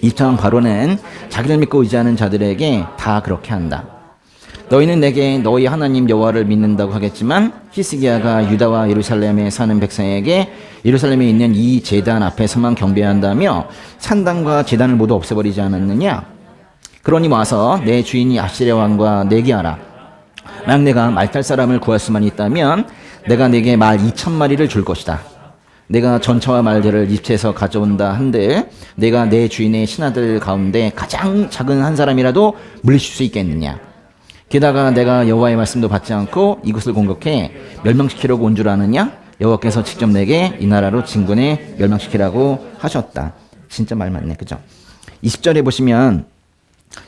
이처럼 바로는 자기를 믿고 의지하는 자들에게 다 그렇게 한다. 너희는 내게 너희 하나님 여호와를 믿는다고 하겠지만 히스기야가 유다와 예루살렘에 사는 백성에게 예루살렘에 있는 이 제단 앞에서만 경배한다며 산당과 제단을 모두 없애버리지 않았느냐? 그러니 와서 내 주인이 아시리아 왕과 내기하라. 만약 내가 말탈 사람을 구할 수만 있다면 내가 내게 말 2,000마리를 줄 것이다. 내가 전차와 말들을 이집트에서 가져온다 한들 내가 내 주인의 신하들 가운데 가장 작은 한 사람이라도 물리칠 수 있겠느냐? 게다가 내가 여호와의 말씀도 받지 않고 이곳을 공격해 멸망시키려고 온 줄 아느냐? 여호와께서 직접 내게 이 나라로 진군해 멸망시키라고 하셨다. 진짜 말 맞네, 그죠? 20절에 보시면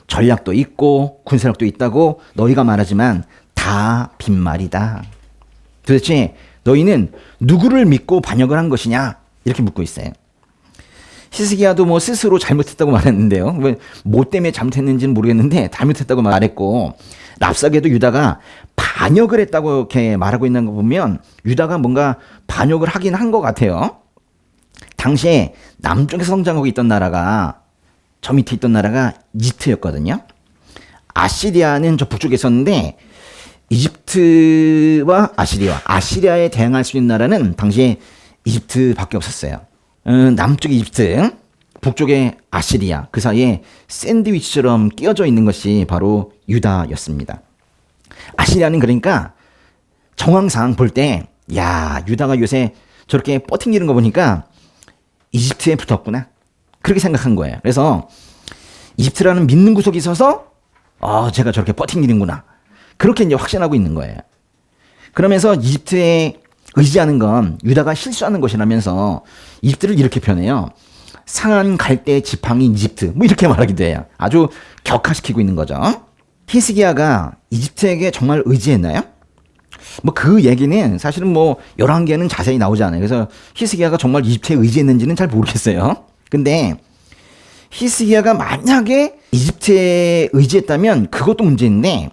전략도 있고 군사력도 있다고 너희가 말하지만 다 빈말이다. 도대체 너희는 누구를 믿고 반역을 한 것이냐? 이렇게 묻고 있어요. 히스기야도 뭐 스스로 잘못했다고 말했는데요. 뭐 때문에 잘못했는지는 모르겠는데 잘못했다고 말했고, 랍사게도 유다가 반역을 했다고 이렇게 말하고 있는 거 보면 유다가 뭔가 반역을 하긴 한 것 같아요. 당시에 남쪽에서 성장하고 있던 나라가, 저 밑에 있던 나라가 이집트였거든요. 아시리아는 저 북쪽에 있었는데 이집트와 아시리아에 대항할 수 있는 나라는 당시에 이집트밖에 없었어요. 남쪽에 이집트, 북쪽에 아시리아, 그 사이에 샌드위치처럼 끼어져 있는 것이 바로 유다였습니다. 아시리아는 그러니까 정황상 볼 때, 야, 유다가 요새 저렇게 버팅기는 거 보니까 이집트에 붙었구나, 그렇게 생각한 거예요. 그래서 이집트라는 믿는 구석이 있어서 제가 저렇게 버팅기는구나, 그렇게 이제 확신하고 있는 거예요. 그러면서 이집트에 의지하는 건 유다가 실수하는 것이라면서 이집트를 이렇게 표현해요. 상한 갈대 지팡이 이집트, 뭐 이렇게 말하기도 해요. 아주 격화시키고 있는 거죠. 히스기야가 이집트에게 정말 의지했나요? 뭐 그 얘기는 사실은 뭐 11개는 자세히 나오지 않아요. 그래서 히스기야가 정말 이집트에 의지했는지는 잘 모르겠어요. 근데 히스기야가 만약에 이집트에 의지했다면 그것도 문제인데,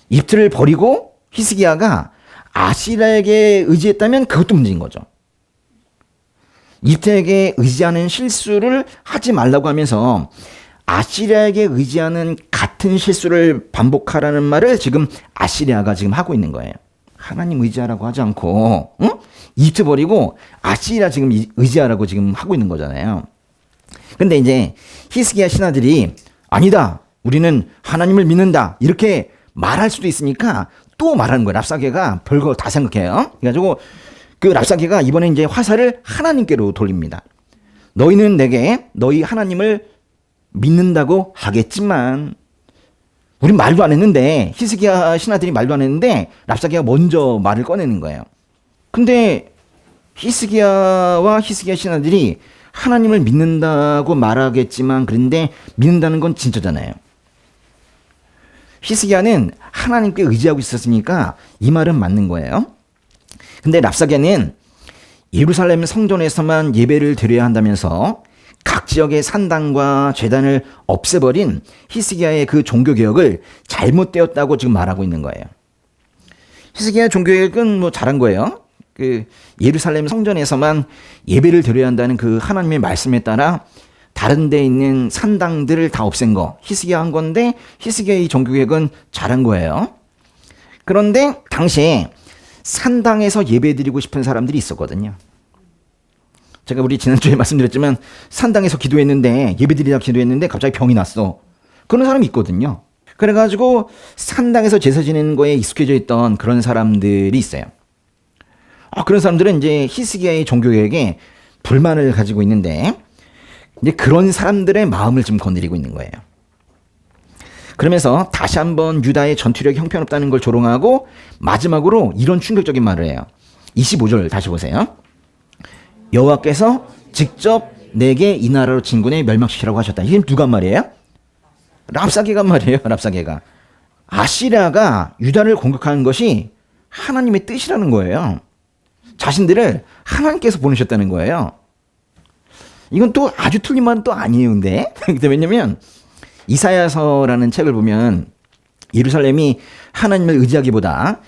이집트를 버리고 히스기야가 아시리아에게 의지했다면 그것도 문제인 거죠. 이집트에게 의지하는 실수를 하지 말라고 하면서 아시리아에게 의지하는 같은 실수를 반복하라는 말을 지금 아시리아가 지금 하고 있는 거예요. 하나님 의지하라고 하지 않고, 응? 이집트 버리고 아시리아 지금 의지하라고 지금 하고 있는 거잖아요. 근데 이제 히스기야 신하들이 아니다, 우리는 하나님을 믿는다, 이렇게 말할 수도 있으니까 또 말하는 거예요. 랍사게가 별거 다 생각해요. 그래가지고 그 랍사게가 이번에 이제 화살을 하나님께로 돌립니다. 너희는 내게 너희 하나님을 믿는다고 하겠지만, 우린 말도 안 했는데, 히스기야 신하들이 말도 안 했는데 랍사게가 먼저 말을 꺼내는 거예요. 근데 히스기야와 히스기야 신하들이 하나님을 믿는다고 말하겠지만, 그런데 믿는다는 건 진짜잖아요. 히스기야는 하나님께 의지하고 있었으니까 이 말은 맞는 거예요. 근데 랍사게는 예루살렘 성전에서만 예배를 드려야 한다면서 각 지역의 산당과 제단을 없애버린 히스기야의 그 종교개혁을 잘못되었다고 지금 말하고 있는 거예요. 히스기야 종교개혁은 뭐 잘한 거예요. 그 예루살렘 성전에서만 예배를 드려야 한다는 그 하나님의 말씀에 따라 다른 데 있는 산당들을 다 없앤 거 히스기야 한 건데, 히스기야의 종교개혁은 잘한 거예요. 그런데 당시에 산당에서 예배드리고 싶은 사람들이 있었거든요. 제가 우리 지난주에 말씀드렸지만 산당에서 기도했는데, 예배드리다 기도했는데 갑자기 병이 났어. 그런 사람이 있거든요. 그래가지고 산당에서 제사 지내는 거에 익숙해져 있던 그런 사람들이 있어요. 그런 사람들은 이제 히스기야의 종교개혁에 불만을 가지고 있는데, 이제 그런 사람들의 마음을 좀 건드리고 있는 거예요. 그러면서 다시 한번 유다의 전투력이 형편없다는 걸 조롱하고 마지막으로 이런 충격적인 말을 해요. 25절 다시 보세요. 여호와께서 직접 내게 이 나라로 진군해 멸망시키라고 하셨다. 이게 누가 말이에요? 랍사게가 말이에요. 랍사게가. 아시리아가 유다를 공격하는 것이 하나님의 뜻이라는 거예요. 자신들을 하나님께서 보내셨다는 거예요. 이건 또 아주 틀린 말은 또 아니에요. 근데 왜냐면 이사야서라는 책을 보면 예루살렘이 하나님을 의지하기보다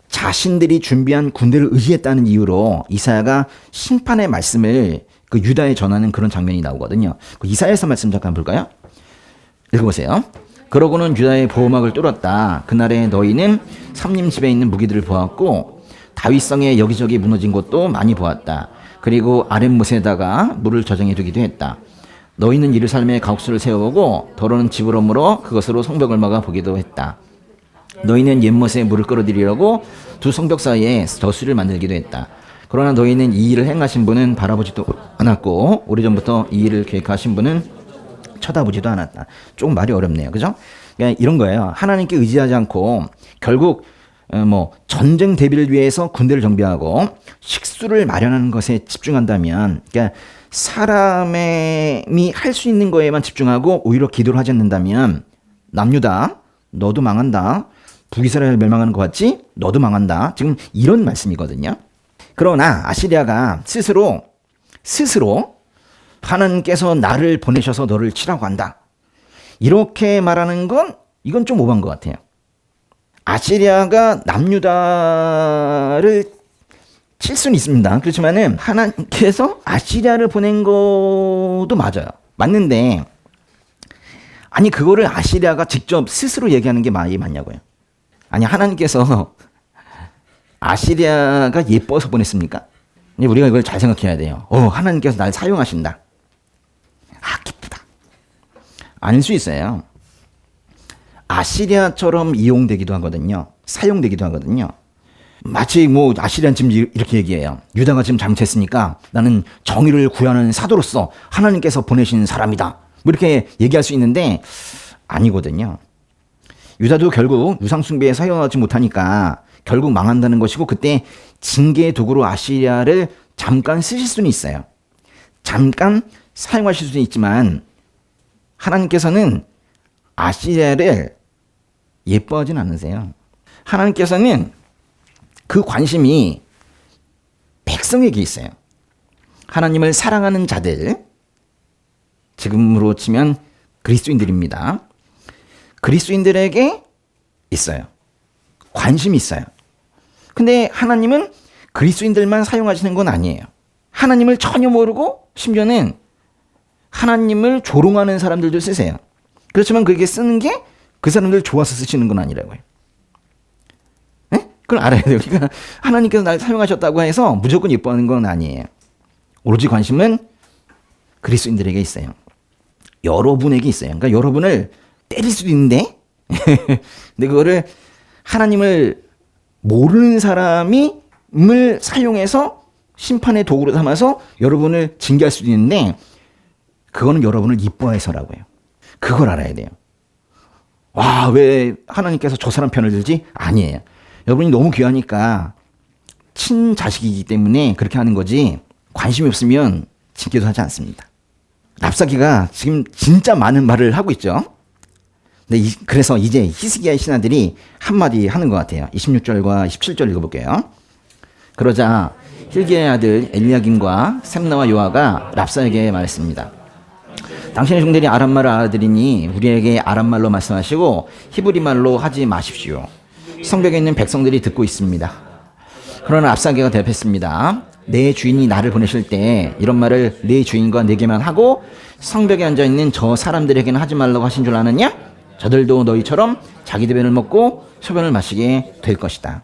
자신들이 준비한 군대를 의지했다는 이유로 이사야가 심판의 말씀을 그 유다에 전하는 그런 장면이 나오거든요. 그 이사야서 말씀 잠깐 볼까요? 읽어보세요. 그러고는 유다의 보호막을 뚫었다. 그날에 너희는 삼림 집에 있는 무기들을 보았고 다윗성에 여기저기 무너진 곳도 많이 보았다. 그리고 아랫못에다가 물을 저장해 두기도 했다. 너희는 예루살렘에 가옥수를 세워보고 더러는 집으로 물어 그것으로 성벽을 막아 보기도 했다. 너희는 옛못에 물을 끌어들이려고 두 성벽 사이에 저수를 만들기도 했다. 그러나 너희는 이 일을 행하신 분은 바라보지도 않았고 오래전부터 이 일을 계획하신 분은 쳐다보지도 않았다. 조금 말이 어렵네요. 그죠? 그러니까 이런 거예요. 하나님께 의지하지 않고 결국 전쟁 대비를 위해서 군대를 정비하고 식수를 마련하는 것에 집중한다면, 그러니까 사람이 할 수 있는 거에만 집중하고 오히려 기도를 하지 않는다면, 남유다 너도 망한다. 북이스라엘 멸망하는 것 같지? 너도 망한다. 지금 이런 말씀이거든요. 그러나 아시리아가 스스로 하나님께서 나를 보내셔서 너를 치라고 한다. 이렇게 말하는 건 이건 좀 오버한 것 같아요. 아시리아가 남유다를 칠 수는 있습니다. 그렇지만은 하나님께서 아시리아를 보낸 것도 맞아요. 맞는데 아니 그거를 아시리아가 직접 스스로 얘기하는 게 말이 맞냐고요. 아니 하나님께서 아시리아가 예뻐서 보냈습니까? 우리가 이걸 잘 생각해야 돼요. 하나님께서 날 사용하신다. 기쁘다. 아닐 수 있어요. 아시리아처럼 이용되기도 하거든요. 사용되기도 하거든요. 마치 아시리아는 지금 이렇게 얘기해요. 유다가 지금 잘못했으니까 나는 정의를 구하는 사도로서 하나님께서 보내신 사람이다. 이렇게 얘기할 수 있는데 아니거든요. 유다도 결국 우상숭배에 사용하지 못하니까 결국 망한다는 것이고, 그때 징계의 도구로 아시리아를 잠깐 쓰실 수는 있어요. 잠깐 사용하실 수는 있지만 하나님께서는 아시리아를 예뻐하진 않으세요. 하나님께서는 그 관심이 백성에게 있어요. 하나님을 사랑하는 자들, 지금으로 치면 그리스도인들입니다. 그리스도인들에게 있어요. 관심이 있어요. 근데 하나님은 그리스도인들만 사용하시는 건 아니에요. 하나님을 전혀 모르고 심지어는 하나님을 조롱하는 사람들도 쓰세요. 그렇지만 그게 쓰는 게 그 사람들 좋아서 쓰시는 건 아니라고요. 네? 그걸 알아야 돼요. 그러니까 하나님께서 날 사용하셨다고 해서 무조건 예뻐하는 건 아니에요. 오로지 관심은 그리스도인들에게 있어요. 여러분에게 있어요. 그러니까 여러분을 때릴 수도 있는데 근데 그거를 하나님을 모르는 사람을 사용해서 심판의 도구로 삼아서 여러분을 징계할 수도 있는데 그거는 여러분을 이뻐해서라고요. 그걸 알아야 돼요. 와, 왜 하나님께서 저 사람 편을 들지? 아니에요. 여러분이 너무 귀하니까 친자식이기 때문에 그렇게 하는 거지 관심이 없으면 징계도 하지 않습니다. 랍사기가 지금 진짜 많은 말을 하고 있죠. 근데 그래서 이제 히스기야의 신하들이 한마디 하는 것 같아요. 26절과 27절 읽어볼게요. 그러자 힐기야의 아들 엘리야김과 셈나와 요아가 랍사에게 말했습니다. 당신의 종들이 아람말을 알아들으니 우리에게 아람말로 말씀하시고 히브리말로 하지 마십시오. 성벽에 있는 백성들이 듣고 있습니다. 그러나 랍사게가 대답했습니다. 내 주인이 나를 보내실 때 이런 말을 내 주인과 내게만 하고 성벽에 앉아있는 저 사람들에게는 하지 말라고 하신 줄 아느냐? 저들도 너희처럼 자기 대변을 먹고 소변을 마시게 될 것이다.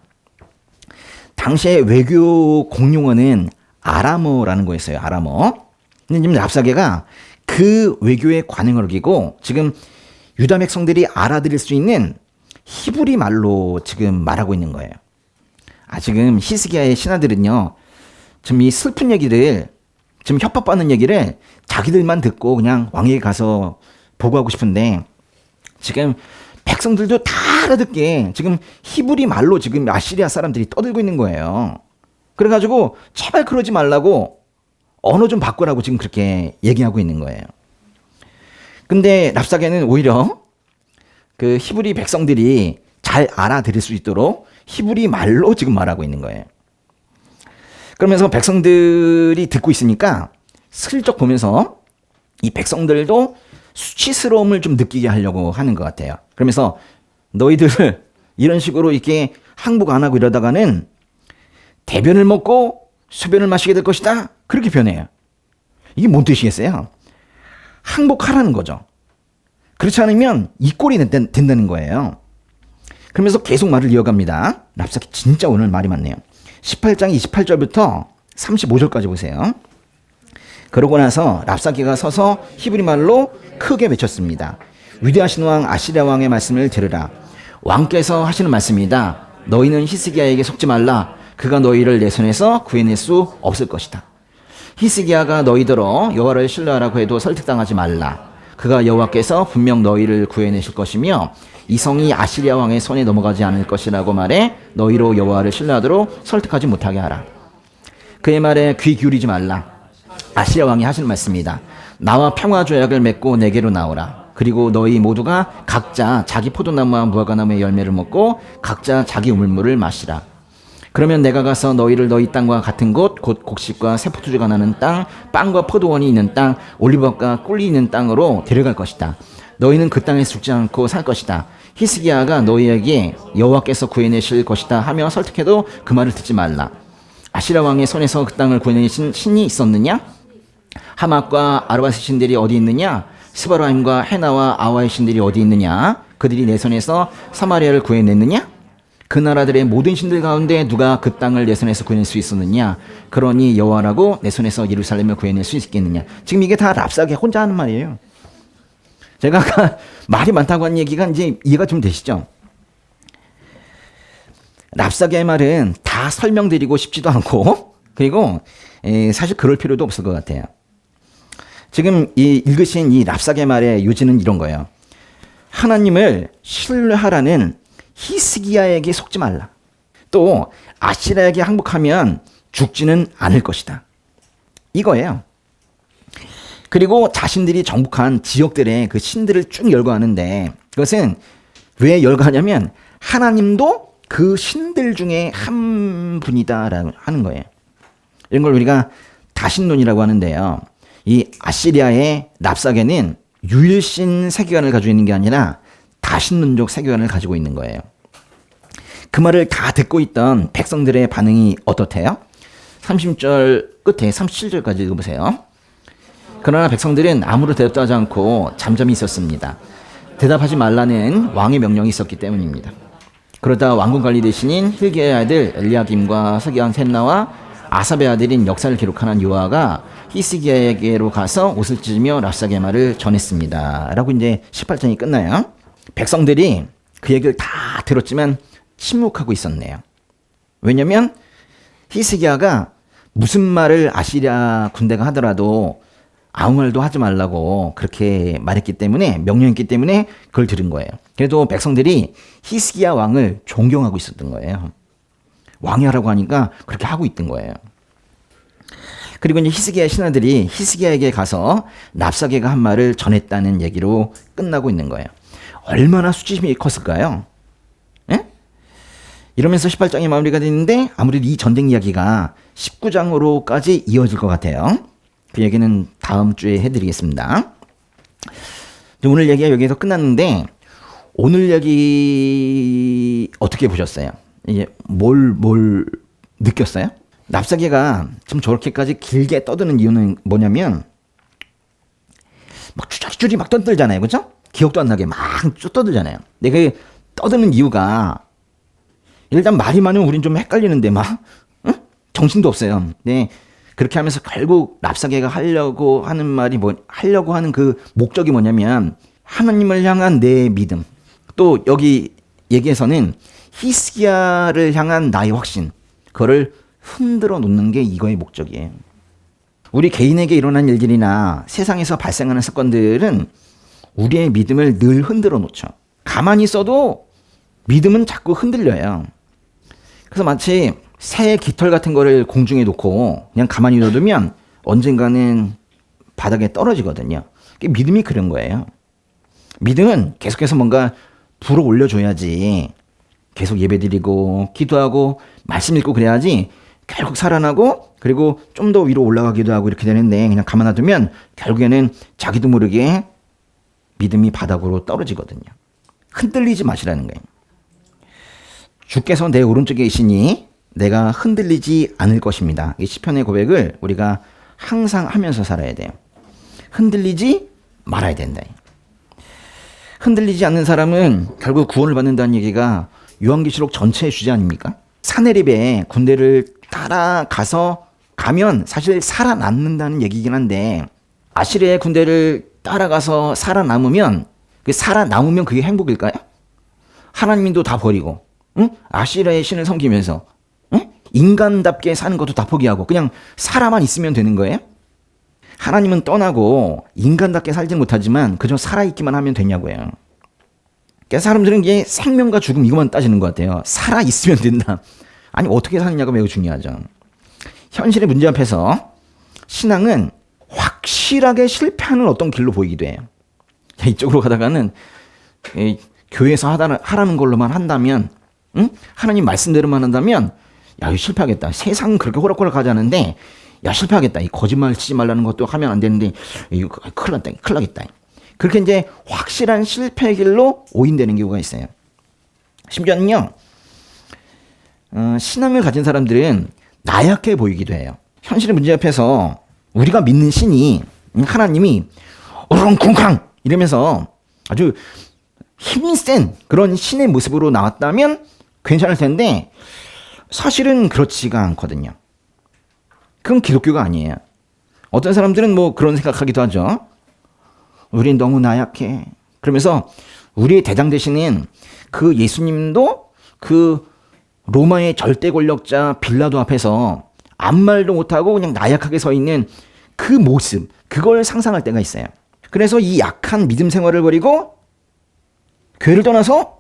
당시의 외교 공용어는 아람어라는 거였어요. 아람어. 근데 지금 랍사게가 그 외교의 관행을 어기고 지금 유다 백성들이 알아들을 수 있는 히브리 말로 지금 말하고 있는 거예요. 지금 히스기야의 신하들은요, 지금 이 슬픈 얘기를, 지금 협박받는 얘기를 자기들만 듣고 그냥 왕에게 가서 보고하고 싶은데 지금 백성들도 다 알아듣게 지금 히브리 말로 지금 아시리아 사람들이 떠들고 있는 거예요. 그래가지고 제발 그러지 말라고 언어 좀 바꾸라고 지금 그렇게 얘기하고 있는 거예요. 근데 랍사게는 오히려 그 히브리 백성들이 잘 알아들을 수 있도록 히브리 말로 지금 말하고 있는 거예요. 그러면서 백성들이 듣고 있으니까 슬쩍 보면서 이 백성들도 수치스러움을 좀 느끼게 하려고 하는 것 같아요. 그러면서 너희들 이런 식으로 이렇게 항복 안 하고 이러다가는 대변을 먹고 소변을 마시게 될 것이다. 그렇게 변해요. 이게 뭔 뜻이겠어요? 항복하라는 거죠. 그렇지 않으면 이 꼴이 된다는 거예요. 그러면서 계속 말을 이어갑니다. 랍사기 진짜 오늘 말이 많네요. 18장 28절부터 35절까지 보세요. 그러고 나서 랍사기가 서서 히브리 말로 크게 외쳤습니다. 위대하신 왕 아시리아 왕의 말씀을 들으라. 왕께서 하시는 말씀이다. 너희는 히스기야에게 속지 말라. 그가 너희를 내 손에서 구해낼 수 없을 것이다. 히스기야가 너희더러 여호와를 신뢰하라고 해도 설득당하지 말라. 그가 여호와께서 분명 너희를 구해내실 것이며 이 성이 아시리아 왕의 손에 넘어가지 않을 것이라고 말해 너희로 여호와를 신뢰하도록 설득하지 못하게 하라. 그의 말에 귀 기울이지 말라. 아시리아 왕이 하시는 말씀이다. 나와 평화 조약을 맺고 내게로 나오라. 그리고 너희 모두가 각자 자기 포도나무와 무화과나무의 열매를 먹고 각자 자기 우물물을 마시라. 그러면 내가 가서 너희를 너희 땅과 같은 곳, 곧 곡식과 세포토주가 나는 땅, 빵과 포도원이 있는 땅, 올리브과 꿀이 있는 땅으로 데려갈 것이다. 너희는 그 땅에 죽지 않고 살 것이다. 히스기야가 너희에게 여호와께서 구해내실 것이다 하며 설득해도 그 말을 듣지 말라. 아시라 왕의 손에서 그 땅을 구해내신 신이 있었느냐? 하맛과 아르바스 신들이 어디 있느냐? 스바라임과 헤나와 아와의 신들이 어디 있느냐? 그들이 내 손에서 사마리아를 구해냈느냐? 그 나라들의 모든 신들 가운데 누가 그 땅을 내 손에서 구해낼 수 있었느냐? 그러니 여호와라고 내 손에서 예루살렘을 구해낼 수 있겠느냐? 지금 이게 다 랍사게 혼자 하는 말이에요. 제가 아까 말이 많다고 한 얘기가 이제 이해가 좀 되시죠? 랍사게의 말은 다 설명드리고 싶지도 않고 그리고 사실 그럴 필요도 없을 것 같아요. 지금 읽으신 이 랍사게 말의 요지는 이런 거예요. 하나님을 신뢰하라는 히스기야에게 속지 말라. 또 아시라에게 항복하면 죽지는 않을 것이다. 이거예요. 그리고 자신들이 정복한 지역들의 그 신들을 쭉 열거하는데 그것은 왜 열거하냐면 하나님도 그 신들 중에 한 분이다라고 하는 거예요. 이런 걸 우리가 다신론이라고 하는데요. 이 아시리아의 랍사게는 유일신 세계관을 가지고 있는 게 아니라 다신론적 세계관을 가지고 있는 거예요. 그 말을 다 듣고 있던 백성들의 반응이 어떻대요? 30절 끝에 37절까지 읽어보세요. 그러나 백성들은 아무런 대답도 하지 않고 잠잠히 있었습니다. 대답하지 말라는 왕의 명령이 있었기 때문입니다. 그러다 왕궁 관리 대신인 힐기야의 아들 엘리야김과 서기관 셈나와 아삽의 아들인 역사를 기록하는 요아가 히스기야에게로 가서 옷을 찢으며 랍사게 말을 전했습니다. 라고 이제 18장이 끝나요. 백성들이 그 얘기를 다 들었지만 침묵하고 있었네요. 왜냐면 히스기야가 무슨 말을 아시랴 군대가 하더라도 아무 말도 하지 말라고 그렇게 말했기 때문에, 명령했기 때문에 그걸 들은 거예요. 그래도 백성들이 히스기야 왕을 존경하고 있었던 거예요. 왕이 하라고 하니까 그렇게 하고 있던 거예요. 그리고 이제 히스기야 신하들이 히스기야에게 가서 랍사게가 한 말을 전했다는 얘기로 끝나고 있는 거예요. 얼마나 수치심이 컸을까요? 예? 이러면서 18장이 마무리가 되는데 아무래도 이 전쟁 이야기가 19장으로까지 이어질 것 같아요. 그 얘기는 다음 주에 해드리겠습니다. 오늘 얘기가 여기에서 끝났는데, 오늘 얘기 어떻게 보셨어요? 이게 뭘 느꼈어요? 랍사게가 지금 저렇게까지 길게 떠드는 이유는 뭐냐면, 막 주저리 막 떠들잖아요. 그죠? 기억도 안 나게 막 떠들잖아요. 근데 그 떠드는 이유가, 일단 말이 많으면 우린 좀 헷갈리는데 막 정신도 없어요. 네. 그렇게 하면서 결국 랍사게가 하려고 하는 그 목적이 뭐냐면, 하나님을 향한 내 믿음, 또 여기 얘기에서는 히스기야를 향한 나의 확신, 그거를 흔들어 놓는 게 이거의 목적이에요. 우리 개인에게 일어난 일들이나 세상에서 발생하는 사건들은 우리의 믿음을 늘 흔들어 놓죠. 가만히 있어도 믿음은 자꾸 흔들려요. 그래서 마치 새 깃털 같은 거를 공중에 놓고 그냥 가만히 놔두면 언젠가는 바닥에 떨어지거든요. 믿음이 그런 거예요. 믿음은 계속해서 뭔가 불어 올려줘야지, 계속 예배드리고 기도하고 말씀 읽고 그래야지 결국 살아나고, 그리고 좀 더 위로 올라가기도 하고 이렇게 되는데, 그냥 가만 놔두면 결국에는 자기도 모르게 믿음이 바닥으로 떨어지거든요. 흔들리지 마시라는 거예요. 주께서 내 오른쪽에 계시니 내가 흔들리지 않을 것입니다. 이 시편의 고백을 우리가 항상 하면서 살아야 돼요. 흔들리지 말아야 된다. 흔들리지 않는 사람은 결국 구원을 받는다는 얘기가 요한계시록 전체의 주제 아닙니까? 사내립에 군대를 가면 사실 살아남는다는 얘기긴 한데, 아시리의 군대를 따라가서 살아남으면 그게 행복일까요? 하나님도 다 버리고, 응? 아시리의 신을 섬기면서, 응? 인간답게 사는 것도 다 포기하고 그냥 살아만 있으면 되는 거예요? 하나님은 떠나고 인간답게 살지 못하지만 그저 살아있기만 하면 되냐고요. 그러니까 사람들은 이게 생명과 죽음 이것만 따지는 것 같아요. 살아있으면 된다. 아니, 어떻게 사느냐가 매우 중요하죠. 현실의 문제 앞에서 신앙은 확실하게 실패하는 어떤 길로 보이기도 해요. 이쪽으로 가다가는 교회에서 하라는 걸로만 한다면, 응? 하나님 말씀대로만 한다면, 야, 이거 실패하겠다. 세상은 그렇게 호락호락하지 않은데, 야, 실패하겠다. 이 거짓말 치지 말라는 것도 하면 안 되는데, 이거 큰일 나겠다. 그렇게 이제 확실한 실패의 길로 오인되는 경우가 있어요. 심지어는요, 신앙을 가진 사람들은 나약해 보이기도 해요. 현실의 문제 앞에서 우리가 믿는 신이, 하나님이 우렁쿵쾅 이러면서 아주 힘센 그런 신의 모습으로 나왔다면 괜찮을 텐데, 사실은 그렇지가 않거든요. 그건 기독교가 아니에요. 어떤 사람들은 뭐 그런 생각하기도 하죠. 우린 너무 나약해. 그러면서 우리의 대장 되시는 그 예수님도 그 로마의 절대 권력자 빌라도 앞에서 아무 말도 못하고 그냥 나약하게 서 있는 그 모습, 그걸 상상할 때가 있어요. 그래서 이 약한 믿음 생활을 버리고 교회를 떠나서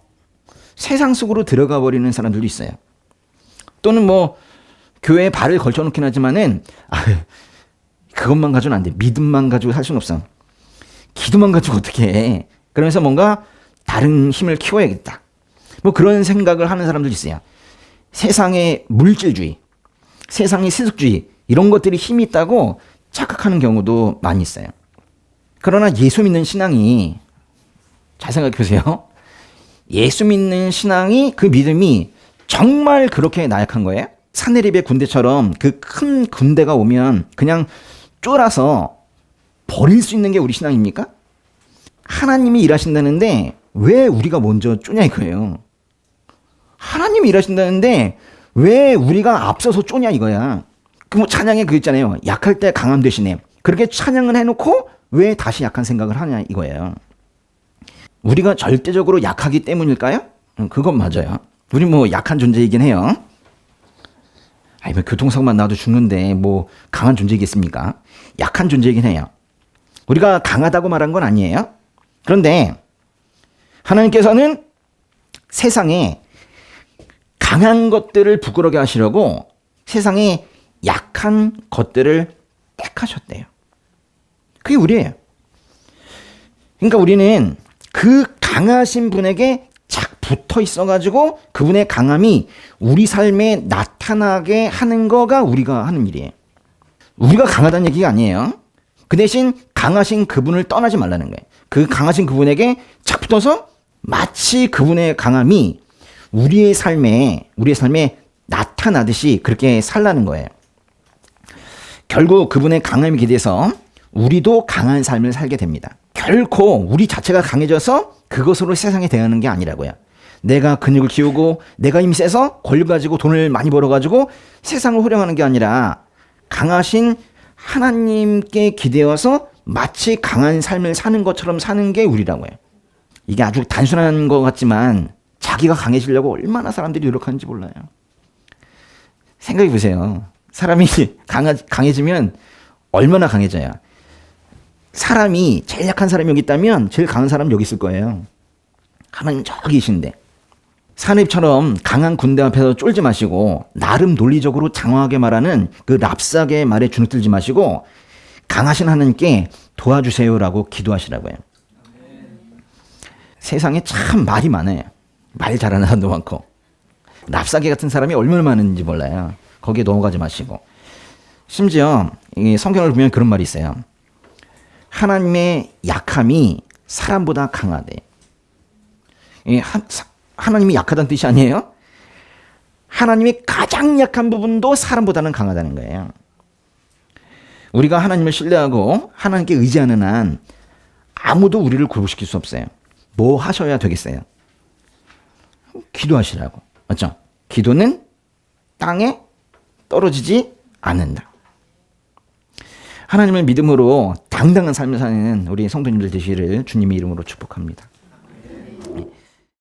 세상 속으로 들어가 버리는 사람들도 있어요. 또는 뭐 교회에 발을 걸쳐놓긴 하지만은 그것만 가지고는 안 돼. 믿음만 가지고 살 수는 없어. 기도만 가지고 어떻게 해. 그러면서 뭔가 다른 힘을 키워야겠다. 뭐 그런 생각을 하는 사람들 있어요. 세상의 물질주의, 세상의 세속주의, 이런 것들이 힘이 있다고 착각하는 경우도 많이 있어요. 그러나 예수 믿는 신앙이, 잘 생각해 보세요. 예수 믿는 신앙이, 그 믿음이 정말 그렇게 나약한 거예요? 사내립의 군대처럼 그 큰 군대가 오면 그냥 쫄아서 버릴 수 있는 게 우리 신앙입니까? 하나님이 일하신다는데 왜 우리가 먼저 쪼냐 이거예요. 하나님이 일하신다는데 왜 우리가 앞서서 쪼냐 이거야. 그 뭐 찬양에 그 있잖아요. 약할 때 강함 되시네. 그렇게 찬양을 해놓고 왜 다시 약한 생각을 하냐 이거예요. 우리가 절대적으로 약하기 때문일까요? 그건 맞아요. 우리 뭐 약한 존재이긴 해요. 아니, 뭐 교통사고만 나도 죽는데 뭐 강한 존재이겠습니까? 약한 존재이긴 해요. 우리가 강하다고 말한 건 아니에요. 그런데 하나님께서는 세상에 강한 것들을 부끄러게 하시려고 세상에 약한 것들을 택하셨대요. 그게 우리예요. 그러니까 우리는 그 강하신 분에게 착 붙어 있어가지고 그분의 강함이 우리 삶에 나타나게 하는 거가 우리가 하는 일이에요. 우리가 강하다는 얘기가 아니에요. 그 대신 강하신 그분을 떠나지 말라는 거예요. 그 강하신 그분에게 착 붙어서 마치 그분의 강함이 우리의 삶에 나타나듯이 그렇게 살라는 거예요. 결국 그분의 강함이 기대서 우리도 강한 삶을 살게 됩니다. 결코 우리 자체가 강해져서 그것으로 세상에 대하는 게 아니라고요. 내가 근육을 키우고 내가 힘이 세서 권력 가지고 돈을 많이 벌어가지고 세상을 호령하는 게 아니라 강하신 하나님께 기대어서 마치 강한 삶을 사는 것처럼 사는 게 우리라고요. 이게 아주 단순한 것 같지만 자기가 강해지려고 얼마나 사람들이 노력하는지 몰라요. 생각해 보세요. 사람이 강해지면 얼마나 강해져야. 사람이 제일 약한 사람이 여기 있다면 제일 강한 사람은 여기 있을 거예요. 하나님 저기 계신데. 산입처럼 강한 군대 앞에서 쫄지 마시고 나름 논리적으로 장황하게 말하는 그 랍사게 말에 주눅들지 마시고 강하신 하나님께 도와주세요라고 기도하시라고요. 세상에 참 말이 많아요. 말 잘하는 사람도 많고 랍사게 같은 사람이 얼마나 많은지 몰라요. 거기에 넘어가지 마시고. 심지어 성경을 보면 그런 말이 있어요. 하나님의 약함이 사람보다 강하대. 하나님이 약하다는 뜻이 아니에요. 하나님이 가장 약한 부분도 사람보다는 강하다는 거예요. 우리가 하나님을 신뢰하고 하나님께 의지하는 한 아무도 우리를 굴복시킬 수 없어요. 뭐 하셔야 되겠어요? 기도하시라고. 맞죠? 기도는 땅에 떨어지지 않는다. 하나님을 믿음으로 당당한 삶을 사는 우리 성도님들 되시기를 주님의 이름으로 축복합니다.